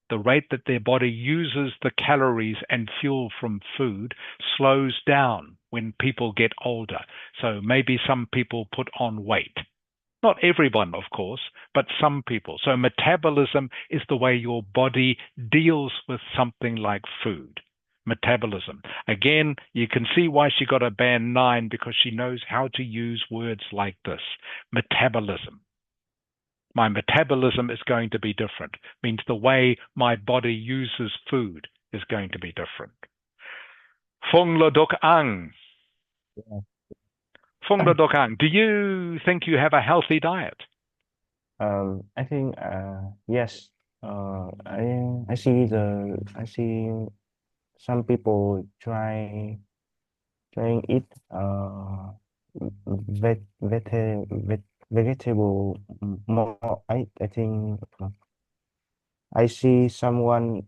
the rate that their body uses the calories and fuel from food slows down when people get older. So maybe some people put on weight. Not everyone, of course, but some people. So metabolism is the way your body deals with something like food. Metabolism. Again, you can see why she got a band 9, because she knows how to use words like this. Metabolism. My metabolism is going to be different. Means the way my body uses food is going to be different. Fong le dok ang. Fong le dok ang. Do you think you have a healthy diet? I think yes. I see some people trying eat vegetable more. I think I see someone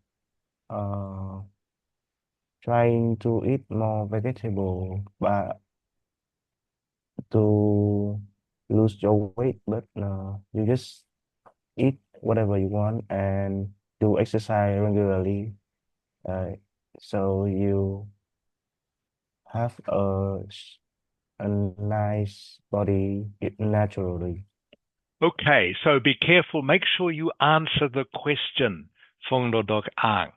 trying to eat more vegetable but to lose your weight, but you just eat whatever you want and do exercise regularly. So you have a nice body naturally. Okay, so be careful. Make sure you answer the question, Fong Lo Dok Ang.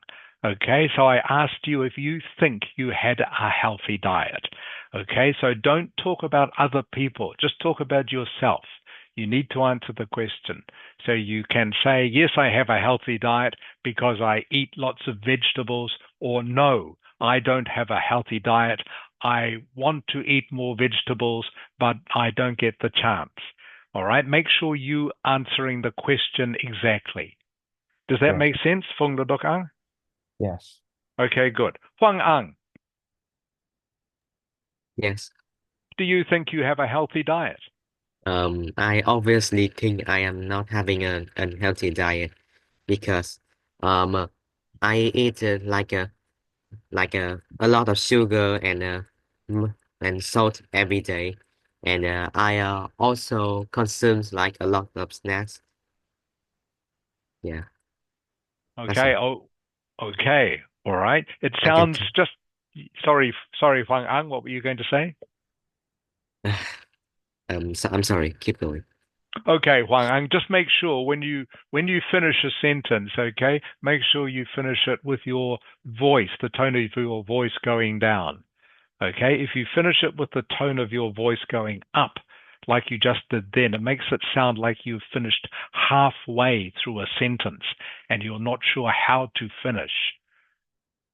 Okay, so I asked you if you think you had a healthy diet. Okay, so don't talk about other people. Just talk about yourself. You need to answer the question. So you can say, yes, I have a healthy diet because I eat lots of vegetables, or no, I don't have a healthy diet. I want to eat more vegetables, but I don't get the chance. All right, make sure you answering the question exactly. Does that Yes. make sense, Fong Le Dok Ang? Yes. Okay, good. Huang Ang, Yes. do you think you have a healthy diet? I obviously think I am not having an unhealthy diet because I eat a lot of sugar and salt every day, and I also consume like a lot of snacks. Yeah, that's Okay. all. Oh, okay. All right. It I can sounds just. Sorry, Huang Ang. What were you going to say? so I'm sorry. Keep going. Okay, Huang Ang. Just make sure when you finish a sentence, okay, make sure you finish it with your voice, the tone of your voice going down. Okay, if you finish it with the tone of your voice going up, like you just did then, it makes it sound like you've finished halfway through a sentence and you're not sure how to finish.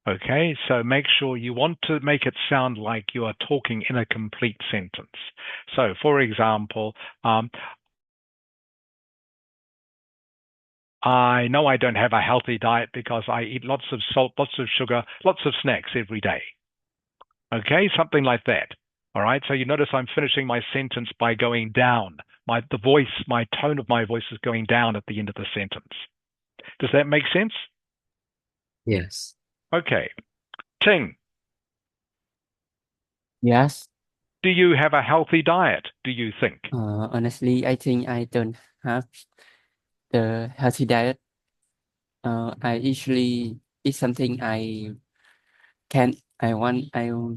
Okay, so make sure you want to make it sound like you are talking in a complete sentence. So, for example, I know I don't have a healthy diet because I eat lots of salt, lots of sugar, lots of snacks every day. Okay, something like that. All right, so you notice I'm finishing my sentence by going down. My tone of my voice is going down at the end of the sentence. Does that make sense? Yes. Okay. Ting, Yes. do you have a healthy diet, do you think? Honestly, I think I don't have the healthy diet. I usually eat something can I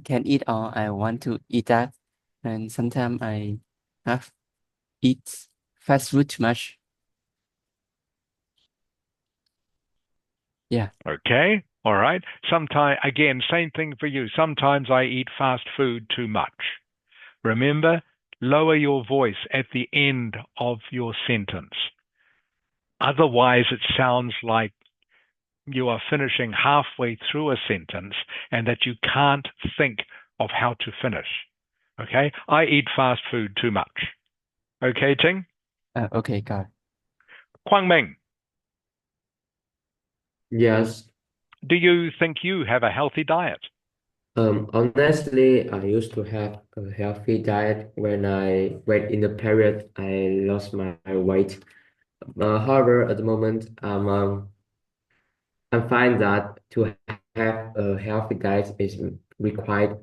can eat, or I want to eat that, and sometimes I have eat fast food too much. Yeah. Okay, all right. Sometimes, again, same thing for you. Sometimes I eat fast food too much. Remember, lower your voice at the end of your sentence. Otherwise, it sounds like you are finishing halfway through a sentence and that you can't think of how to finish. Okay, I eat fast food too much. Okay, Ting? Okay, got it. Kwang Ming, Yes. do you think you have a healthy diet? Honestly, I used to have a healthy diet when in the period I lost my weight. However, at the moment, I find that to have a healthy diet is required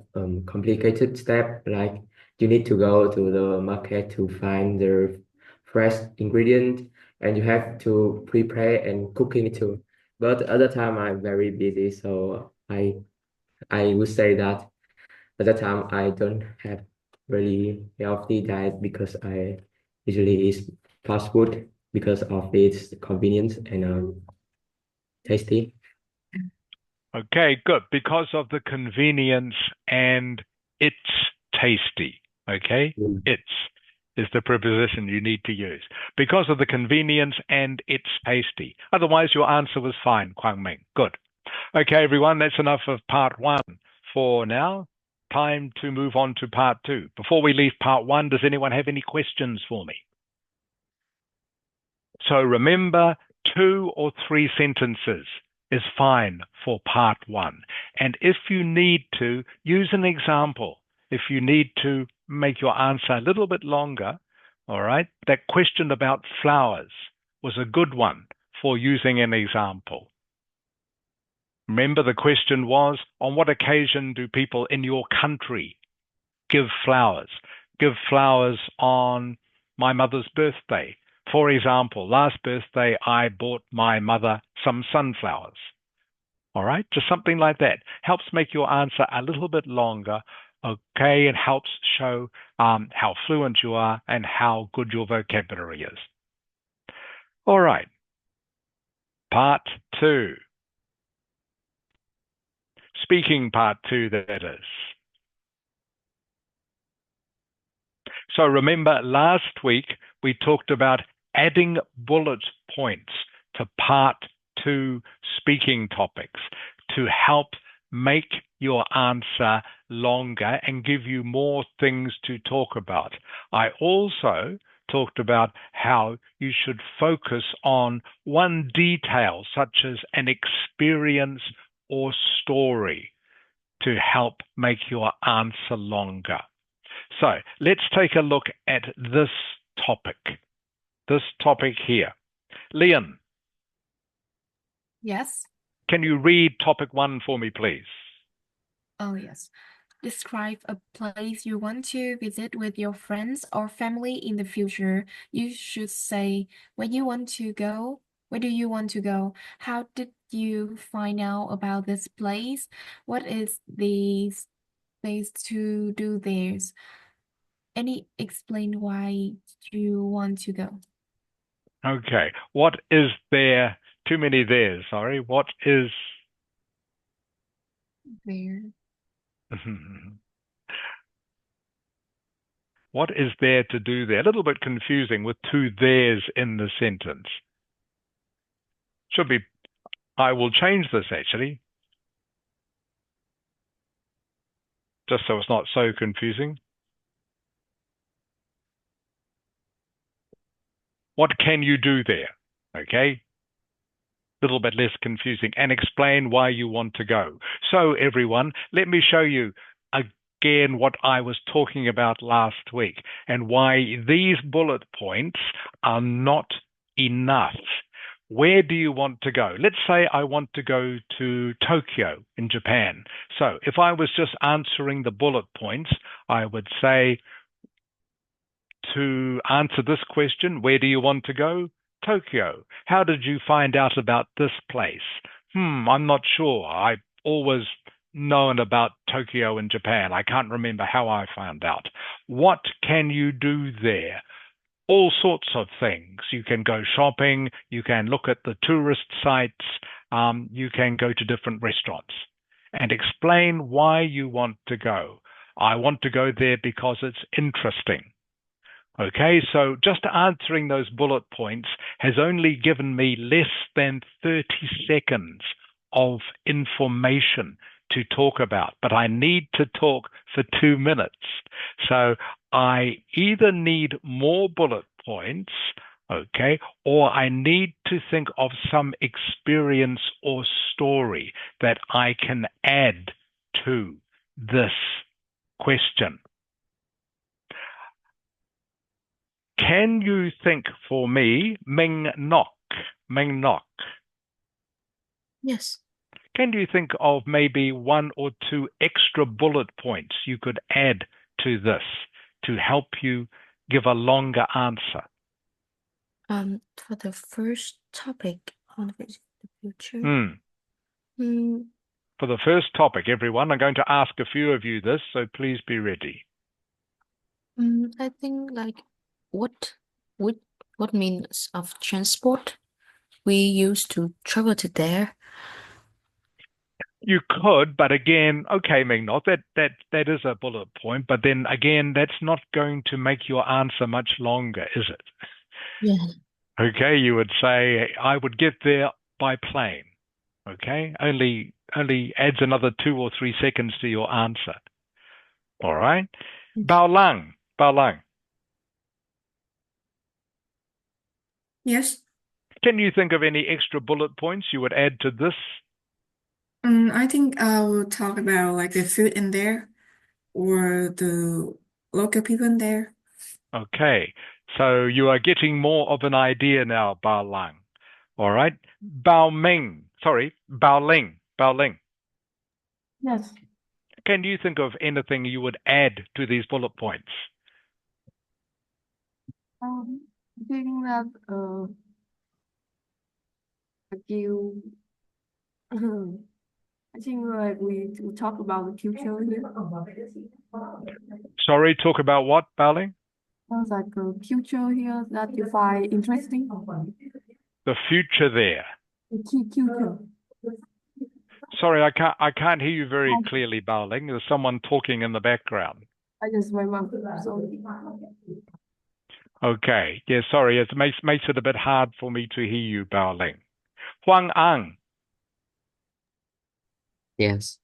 complicated step. Like you need to go to the market to find the fresh ingredient, and you have to prepare and cooking it too. But at the time I'm very busy, so I would say that at that time I don't have really healthy diet because I usually eat fast food because of its convenience and tasty. Okay, good. Because of the convenience and it's tasty. Okay? It's is the preposition you need to use. Because of the convenience and it's tasty. Otherwise, your answer was fine, Kwang Ming. Good. Okay, everyone, that's enough of part one for now. Time to move on to part two. Before we leave part one, does anyone have any questions for me? So remember, 2 or 3 sentences is fine for part one. And if you need to, use an example. If you need to make your answer a little bit longer, all right, that question about flowers was a good one for using an example. Remember, the question was, on what occasion do people in your country give flowers? Give flowers on my mother's birthday. For example, last birthday, I bought my mother some sunflowers. All right, just something like that. Helps make your answer a little bit longer, okay, and helps show how fluent you are and how good your vocabulary is. All right, part two. Speaking part two, that is. So remember, last week we talked about adding bullet points to part two speaking topics to help make your answer longer and give you more things to talk about. I also talked about how you should focus on one detail, such as an experience or story, to help make your answer longer. So let's take a look at this topic here. Leon. Yes. Can you read topic 1 for me, please? Oh, yes. Describe a place you want to visit with your friends or family in the future. You should say where you want to go. Where do you want to go? How did you find out about this place? What is this place to do there? Explain why you want to go. Okay. What is there? Too many there's, sorry. What is There. What is there to do there? A little bit confusing with 2 there's in the sentence. Should be, I will change this actually, just so it's not so confusing. What can you do there? Okay. Little bit less confusing, and explain why you want to go. So everyone, let me show you again what I was talking about last week and why these bullet points are not enough. Where do you want to go? Let's say I want to go to Tokyo in Japan. So if I was just answering the bullet points, I would say, to answer this question, where do you want to go? Tokyo. How did you find out about this place? I'm not sure. I've always known about Tokyo in Japan. I can't remember how I found out. What can you do there? All sorts of things. You can go shopping. You can look at the tourist sites. You can go to different restaurants and explain why you want to go. I want to go there because it's interesting. Okay, so just answering those bullet points has only given me less than 30 seconds of information to talk about, but I need to talk for 2 minutes. So I either need more bullet points, okay, or I need to think of some experience or story that I can add to this question. Can you think for me, Ming Nok? Yes. Can you think of maybe 1 or 2 extra bullet points you could add to this to help you give a longer answer? For the first topic on the future. For the first topic, everyone, I'm going to ask a few of you this, so please be ready. I think like what means of transport we used to travel to there. You could, but again, okay, Ming, not that is a bullet point, but then again, that's not going to make your answer much longer, is it? Yeah. Okay, you would say I would get there by plane. Okay, only adds another 2 or 3 seconds to your answer. All right, Bao Lang, Bao Lang. Yes. Can you think of any extra bullet points you would add to this? I think I will talk about like the food in there or the local people in there. Okay, so you are getting more of an idea now, Bao Lang. All right, Bao Ming, sorry, Bao Ling, Bao Ling. Yes. Can you think of anything you would add to these bullet points? I think that you I think like we talk about the future here. Sorry, talk about what, Bao Ling? Like a future here that you find interesting. The future there. The future. Sorry, I can't hear you very clearly, Bao Ling. There's someone talking in the background. I just my mom. So Okay. Yeah, sorry. It makes it a bit hard for me to hear you, Bao Ling. Huang Ang. Yes.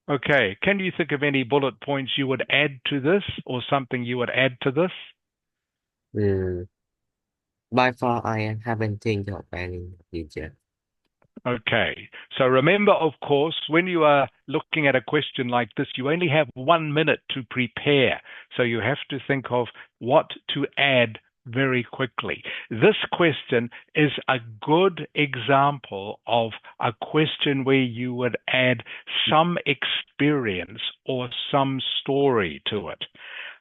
Okay. Can you think of any bullet points you would add to this or something you would add to this? By far, I haven't think of any yet. Okay. So remember, of course, when you are looking at a question like this, you only have 1 minute to prepare. So you have to think of what to add very quickly. This question is a good example of a question where you would add some experience or some story to it.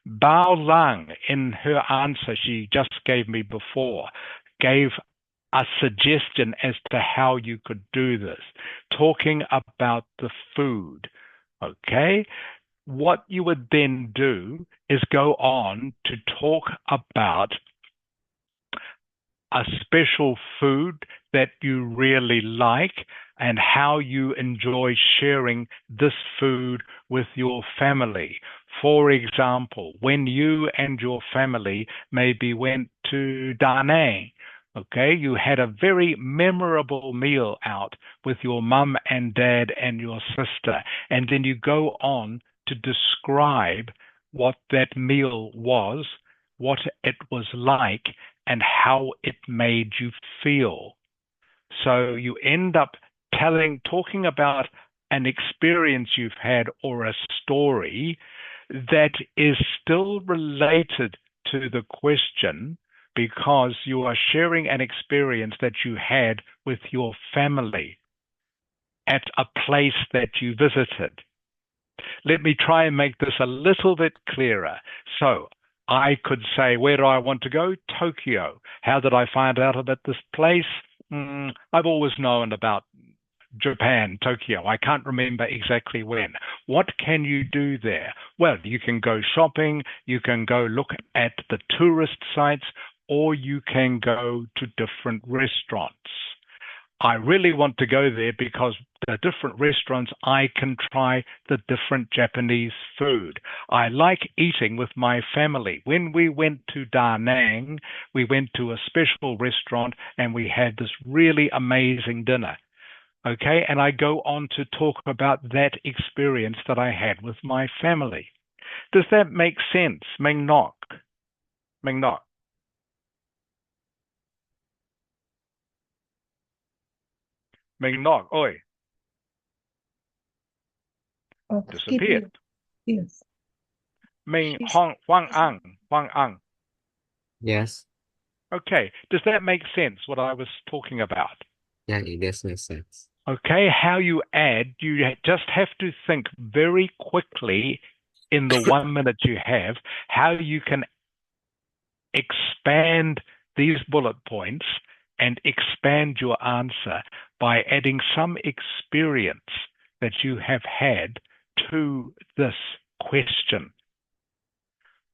Bao Lang, in her answer she just gave me before, gave a suggestion as to how you could do this, talking about the food. Okay? What you would then do is go on to talk about a special food that you really like and how you enjoy sharing this food with your family. For example, when you and your family maybe went to Da Nang, okay, you had a very memorable meal out with your mum and dad and your sister, and then you go on to describe what that meal was, what it was like, and how it made you feel. So you end up talking about an experience you've had or a story that is still related to the question because you are sharing an experience that you had with your family at a place that you visited. Let me try and make this a little bit clearer. So I could say, where do I want to go? Tokyo. How did I find out about this place? I've always known about Japan, Tokyo. I can't remember exactly when. What can you do there? Well, you can go shopping, you can go look at the tourist sites, or you can go to different restaurants. I really want to go there because the different restaurants I can try the different Japanese food. I like eating with my family. When we went to Da Nang, we went to a special restaurant and we had this really amazing dinner. Okay, and I go on to talk about that experience that I had with my family. Does that make sense, Ming Nok? Ming Nok. Ming Nok, oi, Skip disappeared. it. Yes. Ming She's Huang Ang, Huang Ang. Yes. Okay, does that make sense, what I was talking about? Yeah, it does make sense. Okay, how you add, you just have to think very quickly in the 1 minute you have, how you can expand these bullet points and expand your answer by adding some experience that you have had to this question.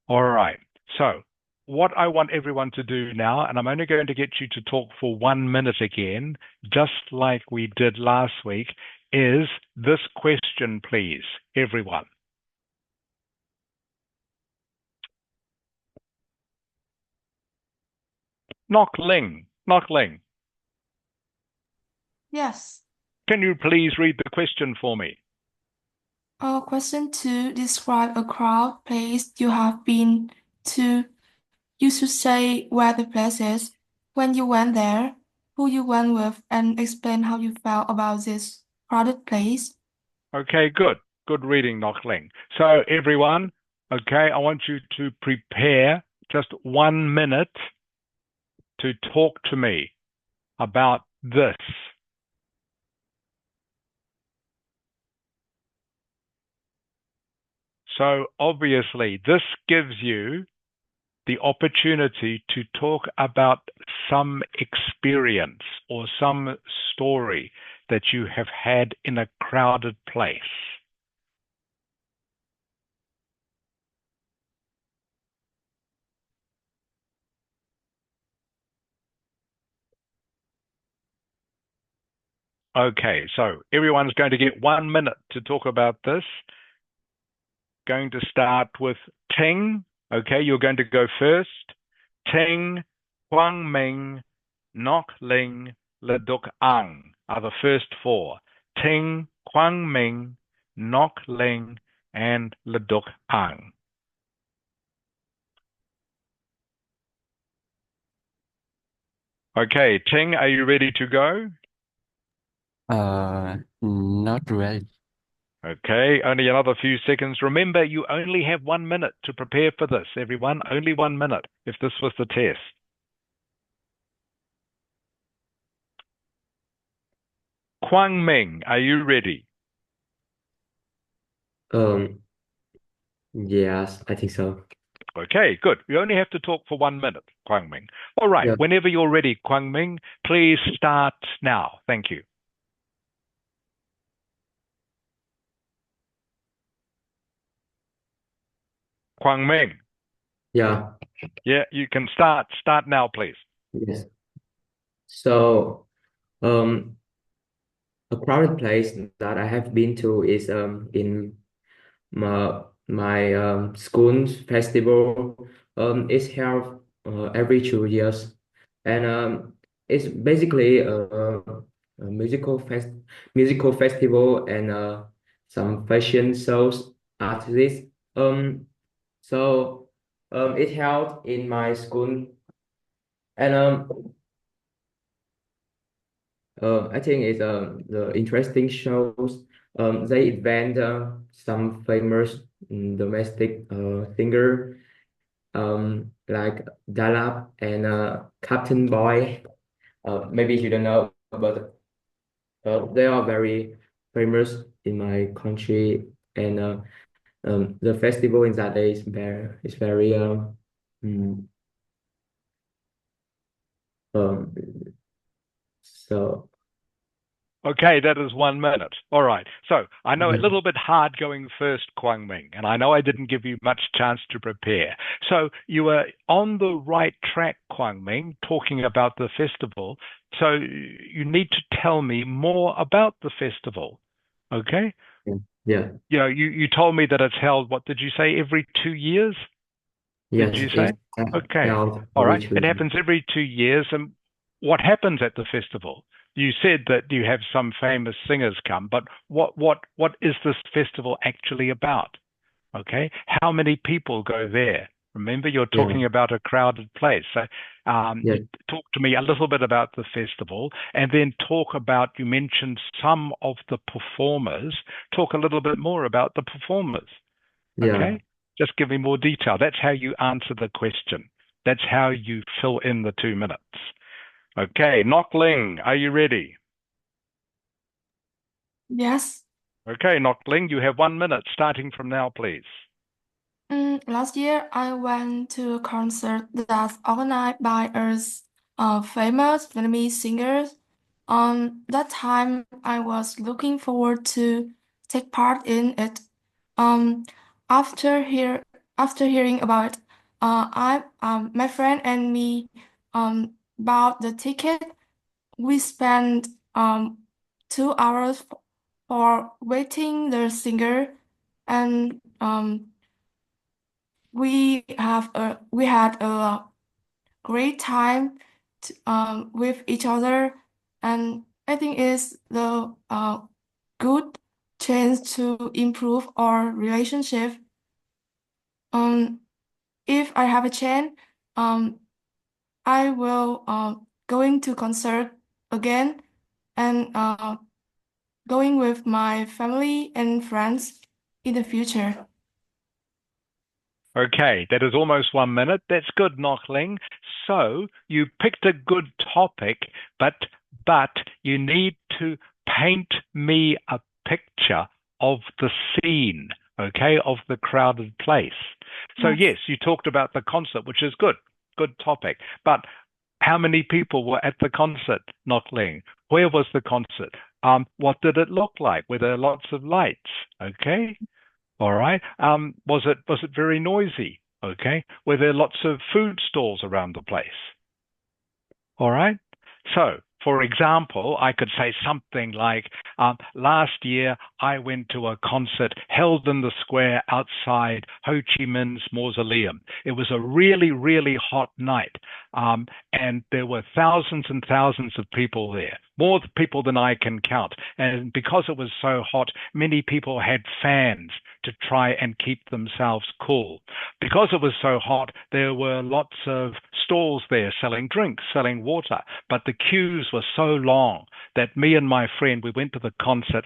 All right. So what I want everyone to do now, and I'm only going to get you to talk for 1 minute again, just like we did last week, is this question, please, everyone. Nok Ling. Yes. Can you please read the question for me? Question 2. Describe a crowd place you have been to. You should say where the place is, when you went there, who you went with, and explain how you felt about this crowded place. Okay, good. Good reading, Nok Ling. So everyone, okay, I want you to prepare just 1 minute to talk to me about this. So obviously, this gives you the opportunity to talk about some experience or some story that you have had in a crowded place. Okay, so everyone's going to get 1 minute to talk about this. Going to start with Ting. Okay, you're going to go first. Ting, Quang Minh, Nok Ling, Le Duc Ang are the first four. Ting, Quang Minh, Nok Ling, and Le Duc Ang. Okay, Ting, are you ready to go? Not really. Okay, only another few seconds. Remember, you only have 1 minute to prepare for this, everyone. Only 1 minute if this was the test. Quang Minh, are you ready? Yes, I think so. Okay, good. You only have to talk for 1 minute, Quang Minh. All right, Yeah. whenever you're ready, Quang Minh, please start now. Thank you. Quang Minh. Yeah. Yeah, you can start. Start now, please. Yes. So, a crowded place that I have been to is in my school's festival. It's held every 2 years, and it's basically a musical festival and some fashion shows artists. So it held in my school, and I think it's the interesting shows. They invent some famous domestic singer like Dalap and Captain Boy. Maybe you don't know, but they are very famous in my country, and the festival in that day is very mm, um so Okay, that is 1 minute. All right. So I know a yeah. little bit hard going first, Quang Minh, and I know I didn't give you much chance to prepare. So you were on the right track, Quang Minh, talking about the festival. So you need to tell me more about the festival. Okay? Yeah. You know, you told me that it's held, what did you say, every 2 years? Did Yes, you say? it's Okay. held All every right. two It years. happens every 2 years. And what happens at the festival? You said that you have some famous singers come, but what is this festival actually about? Okay. How many people go there? Remember, you're Yeah. talking about a crowded place. So Yeah. you talk to me a little bit about the festival and then talk about, you mentioned some of the performers. Talk a little bit more about the performers. Yeah. Okay? Just give me more detail. That's how you answer the question. That's how you fill in the 2 minutes. Okay, Nok Ling, are you ready? Yes. Okay, Nok Ling, you have 1 minute starting from now, please. Last year, I went to a concert that's organized by a famous Vietnamese singers. That time, I was looking forward to take part in it. Um, after hear after hearing about it, I my friend and me bought the ticket. We spent 2 hours for waiting the singer, and we had a great time with each other, and I think it's the good chance to improve our relationship. If I have a chance, I will going to concert again, and going with my family and friends in the future. Okay, that is almost 1 minute. That's good, Knockling. So you picked a good topic, but you need to paint me a picture of the scene, okay, of the crowded place. So yes, you talked about the concert, which is good topic. But how many people were at the concert, Knockling? Where was the concert? What did it look like? Were there lots of lights? Okay. All right. Was it very noisy? Okay. Were there lots of food stalls around the place? All right. So, for example, I could say something like, last year I went to a concert held in the square outside Ho Chi Minh's mausoleum. It was a really, really hot night, and there were thousands and thousands of people there, more people than I can count. And because it was so hot, many people had fans to try and keep themselves cool. Because it was so hot, there were lots of stalls there selling drinks, selling water, but the queues were so long that me and my friend, we went to the concert.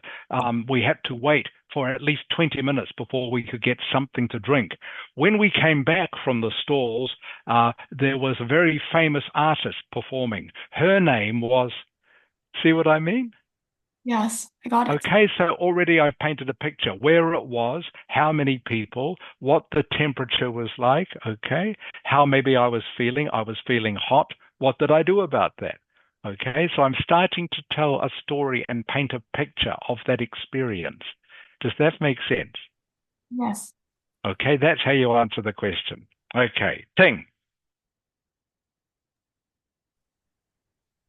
We had to wait for at least 20 minutes before we could get something to drink. When we came back from the stalls, there was a very famous artist performing. Her name was, see what I mean? Yes, I got it. Okay, so already I've painted a picture where it was, how many people, what the temperature was like, okay, how maybe I was feeling. I was feeling hot. What did I do about that? Okay, so I'm starting to tell a story and paint a picture of that experience. Does that make sense? Yes. Okay, that's how you answer the question. Okay, Ting.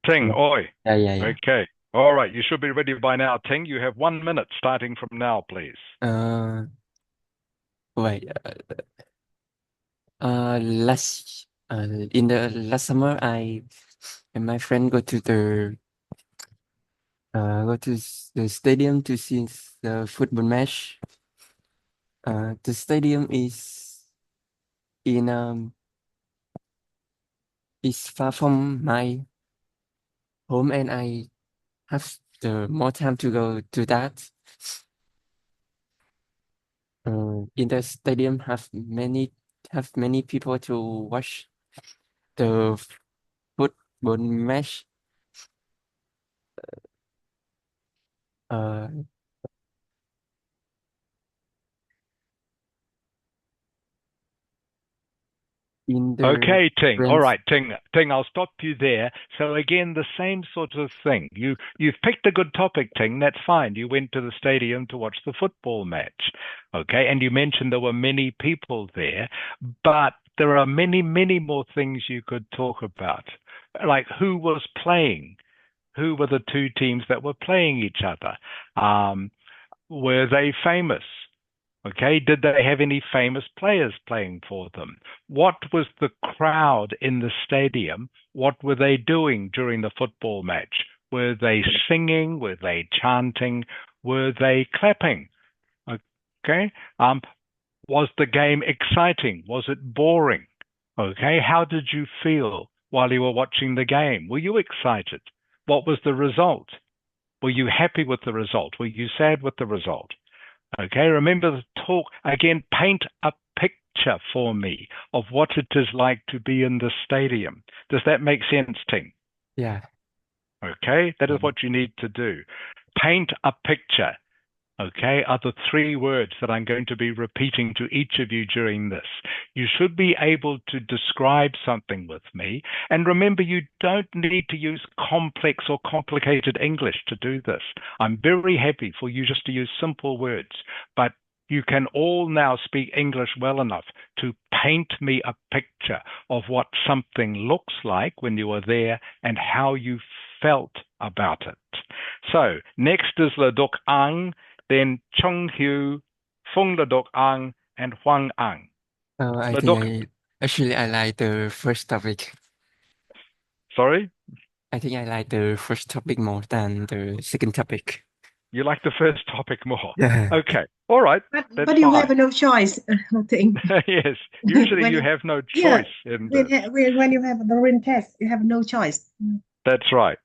Ting, oi. Yeah. Okay. All right, you should be ready by now, Ting. You have 1 minute starting from now, please. Wait. In the last summer, I and my friend go to the stadium to see the football match. The stadium in is far from my home, and I have the more time to go to that. In the stadium have many people to watch the football match. In the Okay, Ting. All friends, right, Ting, I'll stop you there. So again, the same sort of thing. You've picked a good topic, Ting. That's fine. You went to the stadium to watch the football match. Okay, and you mentioned there were many people there, but there are many, many more things you could talk about. Like who was playing? Who were the two teams that were playing each other? Were they famous? Okay, did they have any famous players playing for them? What was the crowd in the stadium? What were they doing during the football match? Were they singing? Were they chanting? Were they clapping? Okay. Was the game exciting? Was it boring? Okay. How did you feel while you were watching the game? Were you excited? What was the result? Were you happy with the result? Were you sad with the result? Okay, remember to talk again, paint a picture for me of what it is like to be in the stadium. Does that make sense, Ting? yeah. Okay, that is what you need to do. Paint a picture. Okay, are the 3 words that I'm going to be repeating to each of you during this. You should be able to describe something with me. And remember, you don't need to use complex or complicated English to do this. I'm very happy for you just to use simple words, but you can all now speak English well enough to paint me a picture of what something looks like when you were there and how you felt about it. So next is Le Duc Ang, then Chung Hu, Fung Le Duc Ang, and Huang Ang. I Le think Duc, I like the first topic. sorry? I think I like the first topic more than the second topic. You like the first topic more? Yeah. Okay. All right. That's But you fine. have no choice, I think. Yes. Usually When you you- have no Yeah, choice in this. when you have the written test, you have no choice. That's right.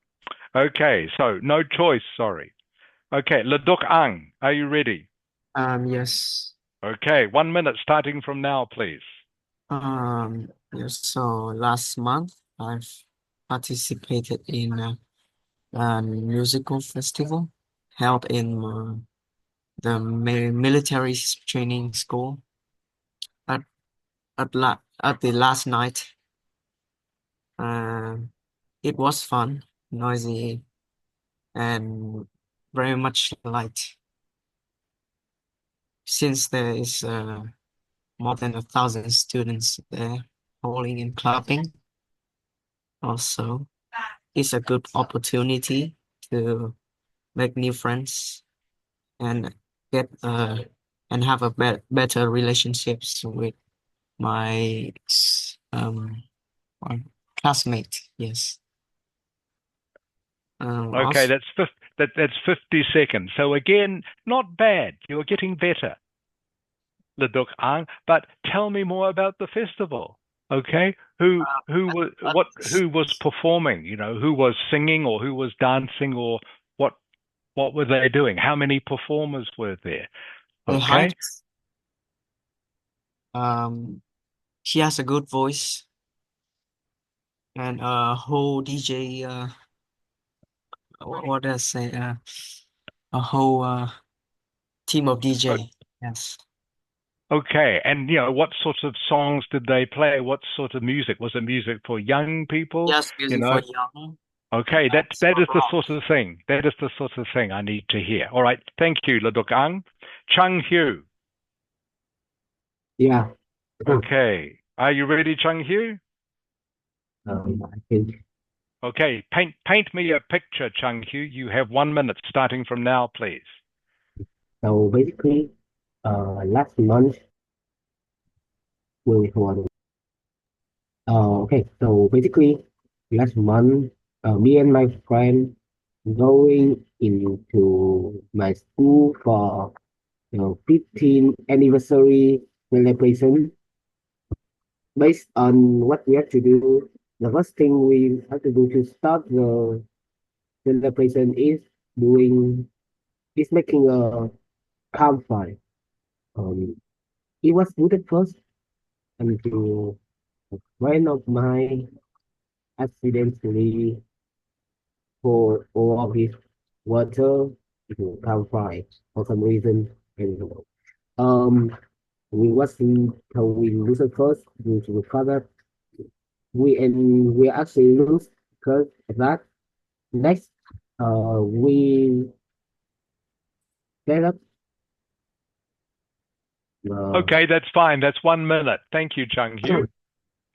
Okay. So no choice. Sorry. Okay. Le Duc Ang, are you ready? Yes. Okay. 1 minute starting from now, please. Yes. So last month I've participated in a musical festival held in the military training school. At at the last night, it was fun, noisy, and very much light. Since there is more than 1,000 students there hauling and clapping, also it's a good opportunity to make new friends and get and have a better relationships with my my classmate. Yes. Okay. Also, That's 50 seconds. So again, not bad. You're getting better, Le Duc Ang. But tell me more about the festival. Okay. Who was performing? You know, who was singing or who was dancing or what what were they doing? How many performers were there? they Okay. had she has a good voice and a whole DJ what does I say a whole team of DJ. Yes. Okay. And you know, what sort of songs did they play? What sort of music? Was it music for young people? Yes, You music know? for young. Okay, And that is the rock. sort of thing. That is the sort of thing I need to hear. All right. Thank you, Le Duc Ang. Chung Hu. Yeah. Okay. Are you ready, Chung Hu? I think Okay. Paint me a picture, Chung Hu. You have 1 minute starting from now, please. so. Basically, last month we were. Okay. So basically, last month, me and my friend going into my school for 15th anniversary celebration. Based on what we have to do, the first thing we have to do to start the celebration is making a campfire. Um, it was good at first until a friend of mine accidentally poured all of his water into campfire for some reason. And um, we wasn't told we lose it first due to the fact that we actually lose because of that. Next, we set up the Okay, that's fine. That's 1 minute. Thank you, Chung Hu.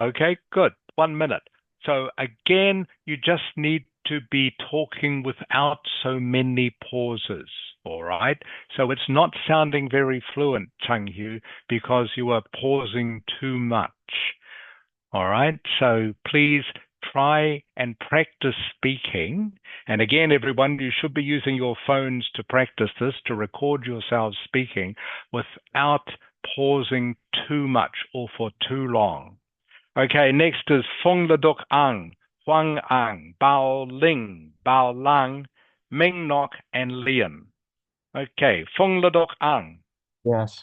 Okay, good. 1 minute. So again, you just need to be talking without so many pauses. All right. So it's not sounding very fluent, Chung Hu, because you are pausing too much. All right. So please try and practice speaking. And again, everyone, you should be using your phones to practice this, to record yourselves speaking without pausing too much or for too long. Okay, next is Feng Le Duc Ang, Huang Ang, Bao Ling, Bao Lang, Ming Nok, and Lian. Okay, Feng Le Duc Ang. Yes.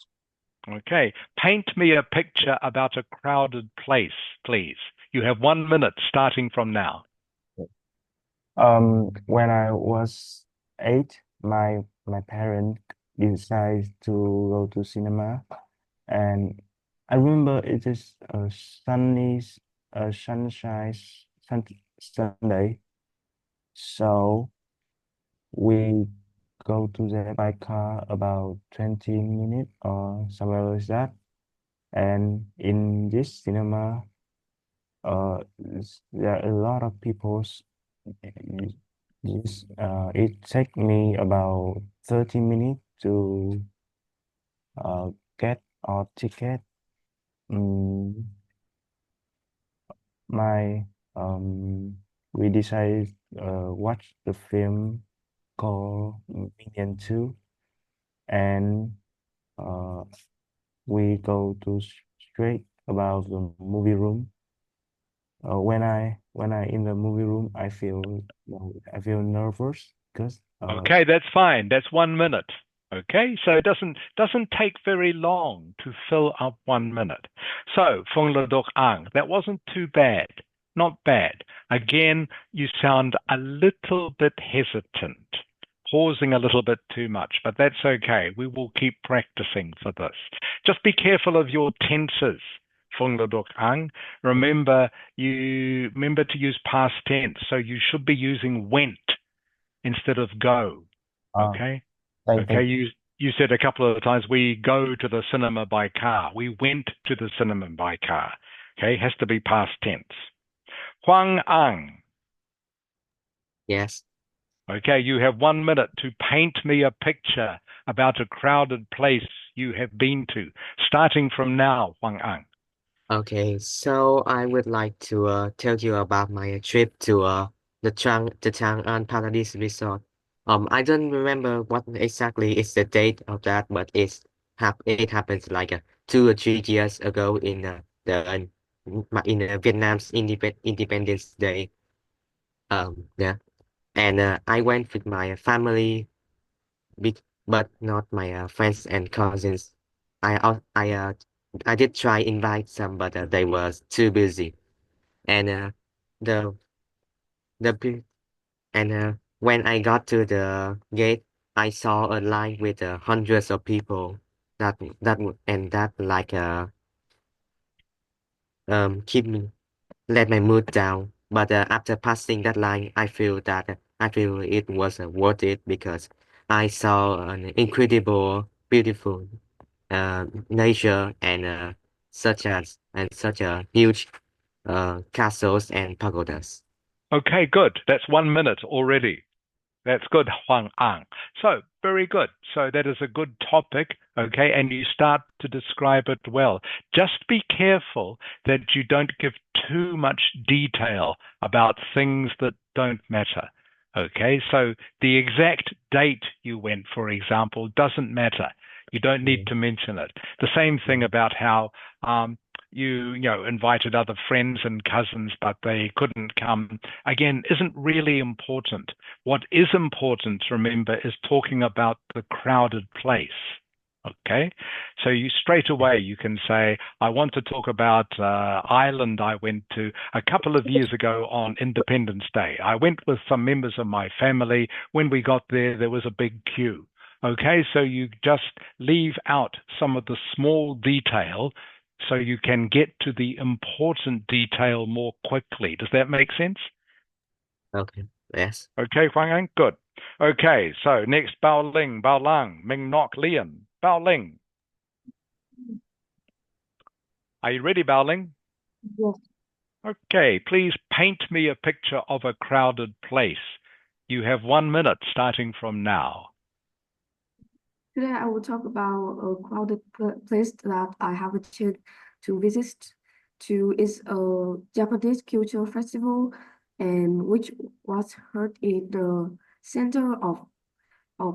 Okay, paint me a picture about a crowded place, please. You have 1 minute starting from now. When I was 8, my parents decided to go to cinema, and I remember it is a sunshine Sunday, so we go to there by car about 20 minutes or somewhere like that. And in this cinema, there are a lot of people Yes, it take me about 30 minutes to get our ticket. Mm, my we decided watch the film called Minion 2, and uh, we go to straight about the movie room. When I in the movie room, I feel nervous because Okay, that's fine. That's 1 minute. Okay, so it doesn't take very long to fill up 1 minute. So, Fong Le Dok Ang, that wasn't too bad. Not bad. Again, you sound a little bit hesitant, pausing a little bit too much, but that's okay. We will keep practicing for this. Just be careful of your tenses. Fong Le Dok Ang. Remember to use past tense, so you should be using went instead of go. Okay. Okay. You said a couple of times we go to the cinema by car. We went to the cinema by car. Okay. Has to be past tense. Huang Ang. Yes. Okay. You have 1 minute to paint me a picture about a crowded place you have been to, starting from now, Huang Ang. Okay, so I would like to tell you about my trip to the Chang'an Paradise Resort. I don't remember what exactly is the date of that, but it happens like 2 or 3 years ago in Vietnam's Independence Day. Yeah, and I went with my family, but not my friends and cousins. I al- I did try invite some, but they were too busy. And the the pe- and when I got to the gate, I saw a line with hundreds of people. That like keep me let my mood down. But after passing that line, I feel it was worth it because I saw an incredible, beautiful nature and such a huge castles and pagodas. Okay, good. That's 1 minute already. That's good, Huang Ang. So, very good. So, that is a good topic, okay, and you start to describe it well. Just be careful that you don't give too much detail about things that don't matter, okay? So, the exact date you went, for example, doesn't matter. You don't need to mention it. The same thing about how you invited other friends and cousins, but they couldn't come, again, isn't really important. What is important, remember, is talking about the crowded place. Okay, so you straight away you can say, I want to talk about Ireland I went to a couple of years ago on Independence Day. I went with some members of my family. When we got there, there was a big queue. Okay, so you just leave out some of the small detail so you can get to the important detail more quickly. Does that make sense? Okay, yes. Okay, Huang An, good. Okay, so next Bao Ling, Bao Lang, Ming Nok Lian. Bao Ling. Are you ready, Bao Ling? Yes. Okay, please paint me a picture of a crowded place. You have 1 minute starting from now. Today I will talk about a crowded place that I have a chance to visit to. Is a Japanese culture festival, and which was held in the center of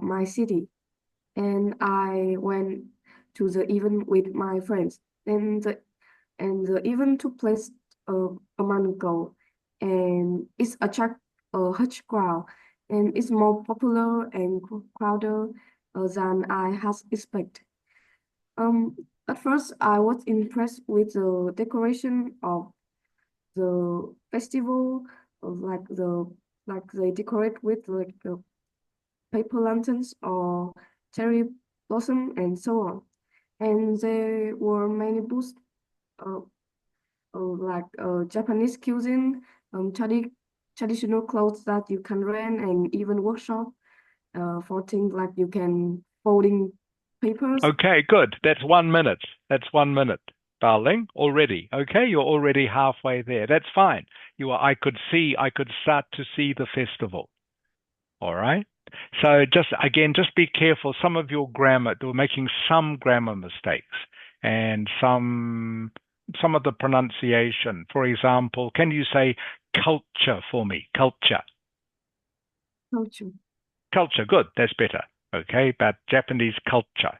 my city. And I went to the event with my friends. And the event took place a month ago, and it's attract a huge crowd, and it's more popular and crowded than I had expected. Um, at first, I was impressed with the decoration of the festival, like they decorate with like paper lanterns or cherry blossom and so on. And there were many booths uh, Japanese cuisine, traditional clothes that you can rent, and even workshop for things like you can folding papers. Okay, good. That's 1 minute. That's 1 minute. Bao Ling, already. Okay, you're already halfway there. That's fine. I could start to see the festival. All right. So just be careful. Some of your grammar, they were making some grammar mistakes and some of the pronunciation. For example, can you say culture for me? Culture. Culture. Culture. Good. That's better. Okay. But Japanese culture.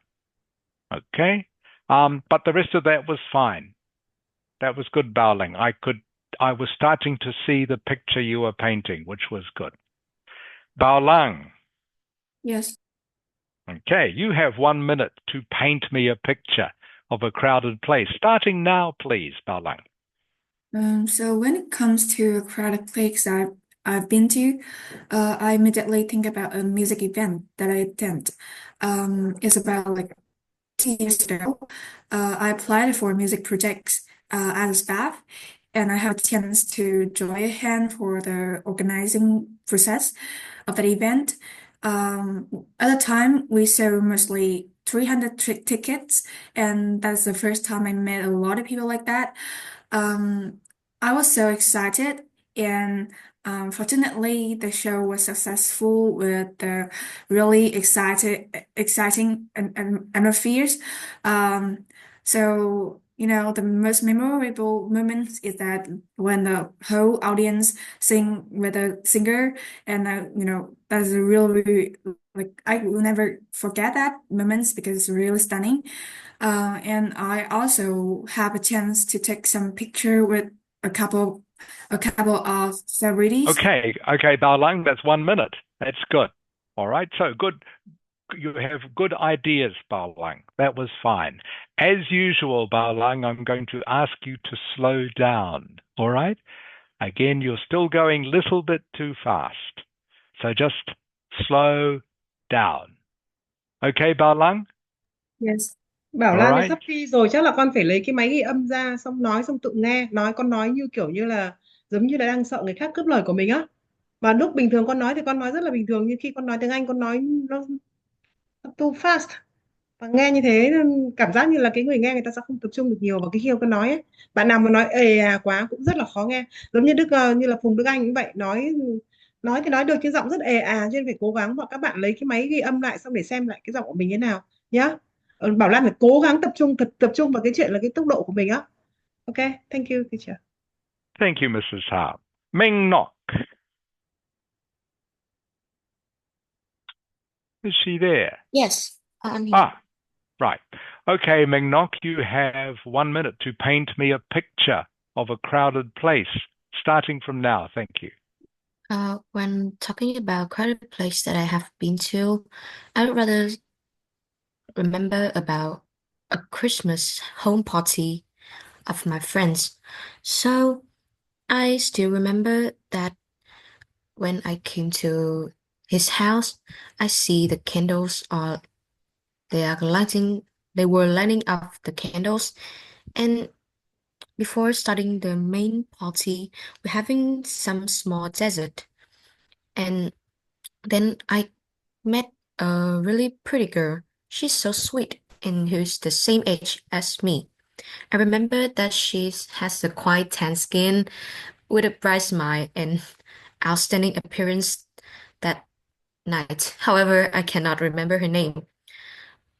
Okay. But the rest of that was fine. That was good, Baoling. I was starting to see the picture you were painting, which was good. Baolang. Yes. Okay, you have 1 minute to paint me a picture of a crowded place. Starting now, please, Baolang. So when it comes to a crowded place I've been to, I immediately think about a music event that I attend. It's about like 2 years ago. I applied for music projects as a staff, and I have a chance to join a hand for the organizing process of that event. At the time, we sold mostly 300 tickets, and that's the first time I met a lot of people like that. Um, I was so excited, and fortunately, the show was successful with the really exciting and atmospheres. So, the most memorable moments is that when the whole audience sing with a singer, and that is a really, like, I will never forget that moments because it's really stunning. And I also have a chance to take some picture with a couple of celebrities. Okay, Baolang, that's 1 minute. That's good. All right, so good. You have good ideas, Baolang. That was fine. As usual, Baolang, I'm going to ask you to slow down. All right? Again, you're still going a little bit too fast. So just slow down. Okay, Baolang? Yes. Bảo All Lan thì right. sắp đi rồi, chắc là con phải lấy cái máy ghi âm ra xong nói xong tự nghe. Con nói như kiểu như là giống như là đang sợ người khác cướp lời của mình á. Mà lúc bình thường con nói thì con nói rất là bình thường, nhưng khi con nói tiếng Anh con nói nó too fast. Và nghe như thế cảm giác như là cái người nghe người ta sẽ không tập trung được nhiều vào cái khi con nói ấy. Bạn nào mà nói ề à quá cũng rất là khó nghe. Giống như như là Phùng Đức Anh cũng vậy, nói thì nói được nhưng giọng rất ề à, cho nên phải cố gắng, hoặc các bạn lấy cái máy ghi âm lại xong để xem lại cái giọng của mình thế nào nhá. Bảo Lan phải cố gắng tập trung vào cái chuyện là cái tốc độ của mình á. Ok, thank you teacher. Thank you, Mrs. Hart. Ming Nok. Is she there? Yes, I'm here. Right. Okay, Ming Nok, you have 1 minute to paint me a picture of a crowded place, starting from now. Thank you. When talking about crowded place that I have been to, I would rather remember about a Christmas home party of my friends. So I still remember that when I came to his house, I see the candles are they were lighting up the candles, and before starting the main party, we're having some small dessert. And then I met a really pretty girl. She's so sweet and who's the same age as me. I remember that she has a quite tan skin with a bright smile and outstanding appearance that night. However, I cannot remember her name.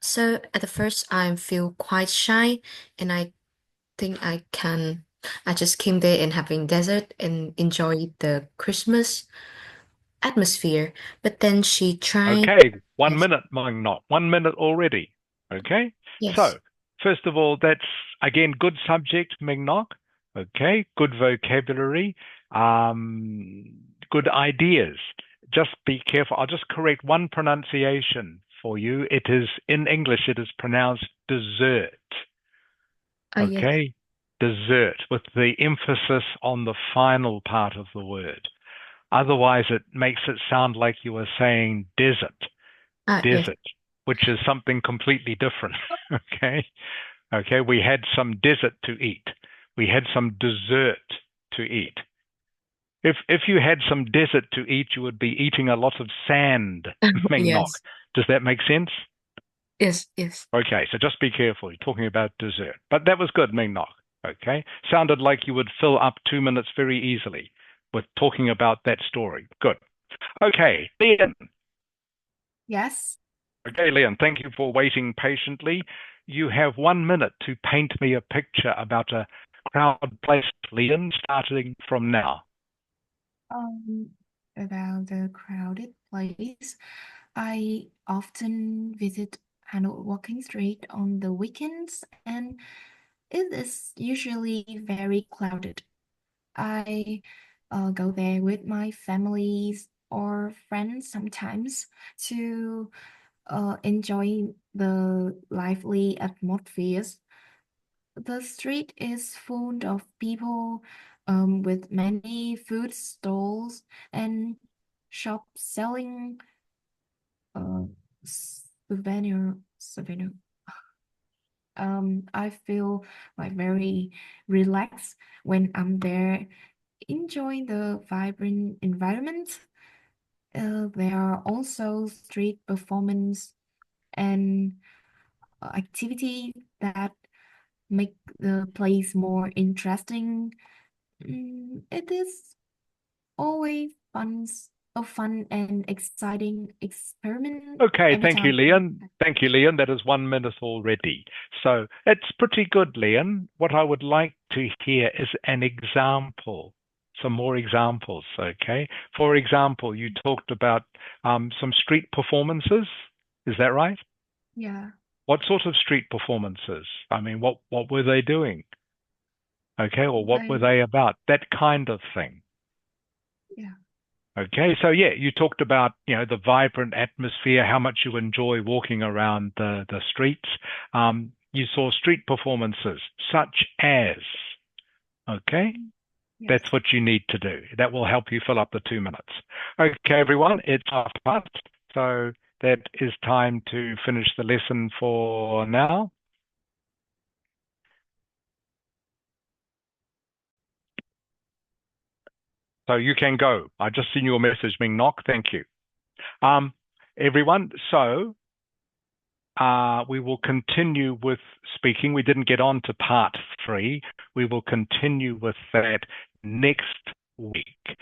So at the first, I feel quite shy, and I think I just came there and having dessert and enjoy the Christmas atmosphere. But then she tried. Okay, 1 Yes. minute, Ming Nok. 1 minute already. Okay? Yes. So, first of all, that's, again, good subject, Ming Nok. Okay, good vocabulary, good ideas. Just be careful. I'll just correct one pronunciation for you. It is, in English, it is pronounced dessert. Yes. Okay? Dessert, with the emphasis on the final part of the word. Otherwise, it makes it sound like you were saying desert, Yes. desert, which is something completely different. Okay? Okay, we had some dessert to eat. We had some dessert to eat. If you had some dessert to eat, you would be eating a lot of sand, Ming Nok. Yes. Does that make sense? Yes. Yes. Okay, so just be careful. You're talking about dessert. But that was good, Ming Nok. Okay? Sounded like you would fill up 2 minutes very easily with talking about that story. Good. Okay, Leon. Yes. Okay, Leon, thank you for waiting patiently. You have 1 minute to paint me a picture about a crowded place, Leon, starting from now. About the crowded place, I often visit Hanoi Walking Street on the weekends, and it is usually very crowded. I go there with my families or friends sometimes to enjoy the lively atmospheres. The street is full of people with many food stalls and shops selling uh, souvenir. I feel like very relaxed when I'm there, enjoying the vibrant environment. There are also street performance and activity that make the place more interesting. It is always a fun and exciting experiment Okay, every thank you, time. Leon. Thank you, Leon. That is 1 minute already. So it's pretty good, Leon. What I would like to hear is an example, some more examples, okay? For example, you talked about some street performances. Is that right? Yeah, What sort of street performances? I mean, what were they doing? Okay, or what were they about? That kind of thing. yeah. Okay, so yeah, you talked about, the vibrant atmosphere, how much you enjoy walking around the streets. You saw street performances such as, okay, Yes. that's what you need to do. That will help you fill up the 2 minutes. Okay, everyone, it's half past, so that is time to finish the lesson for now. So you can go. I just seen your message being knocked. Thank you. Everyone, so we will continue with speaking. We didn't get on to part 3. We will continue with that next week.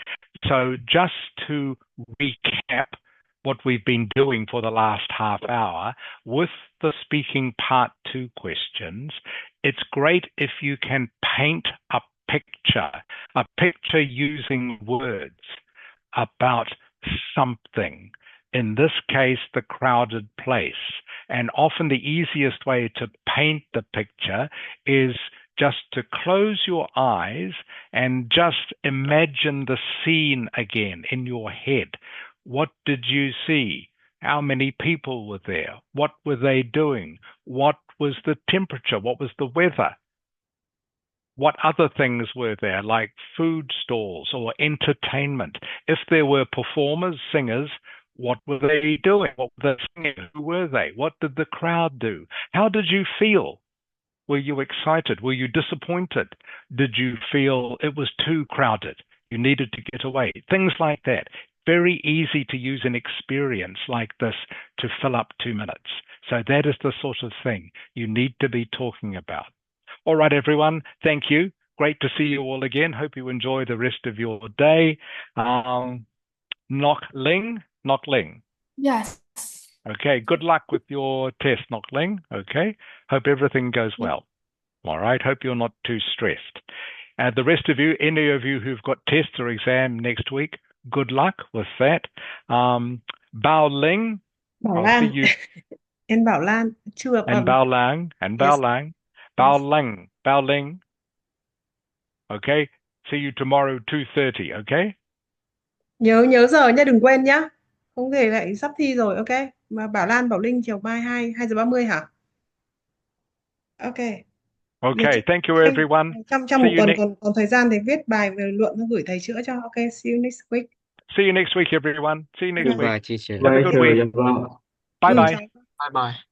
So just to recap what we've been doing for the last half hour with the speaking part 2 questions, it's great if you can paint a picture using words about something. In this case, the crowded place. And often the easiest way to paint the picture is just to close your eyes and just imagine the scene again in your head. What did you see? How many people were there? What were they doing? What was the temperature? What was the weather? What other things were there, like food stalls or entertainment? If there were performers, singers, what were they doing? What were they singing? Who were they? What did the crowd do? How did you feel? Were you excited? Were you disappointed? Did you feel it was too crowded? You needed to get away? Things like that. Very easy to use an experience like this to fill up 2 minutes. So that is the sort of thing you need to be talking about. All right, everyone. Thank you. Great to see you all again. Hope you enjoy the rest of your day. Nok Ling. Yes. Okay. Good luck with your test, Nok Ling. Okay. Hope everything goes well. All right. Hope you're not too stressed. The rest of you, any of you who've got tests or exam next week, good luck with that. Bao Ling. Bảo I'll see Lan. you. Em Bảo Lan chưa gặp And Bao Lang. And Bao Yes. Lang. Yes. Bao Ling. Okay. See you tomorrow 2:30. Okay. Nhớ giờ nha, đừng quên nhá. Không thể lại sắp thi rồi, ok. Mà Bảo Lan, Bảo Linh chiều mai 2:30 hả? Ok. Okay. Thank you, Anh everyone. trong See một you tuần next. còn thời gian để viết bài về luận nó gửi thầy chữa cho. Ok, see you next week. See you next week, everyone. See you next week. Goodbye, teacher. Have a good week. Vâng. Bye Ừ, bye. chào. Bye bye.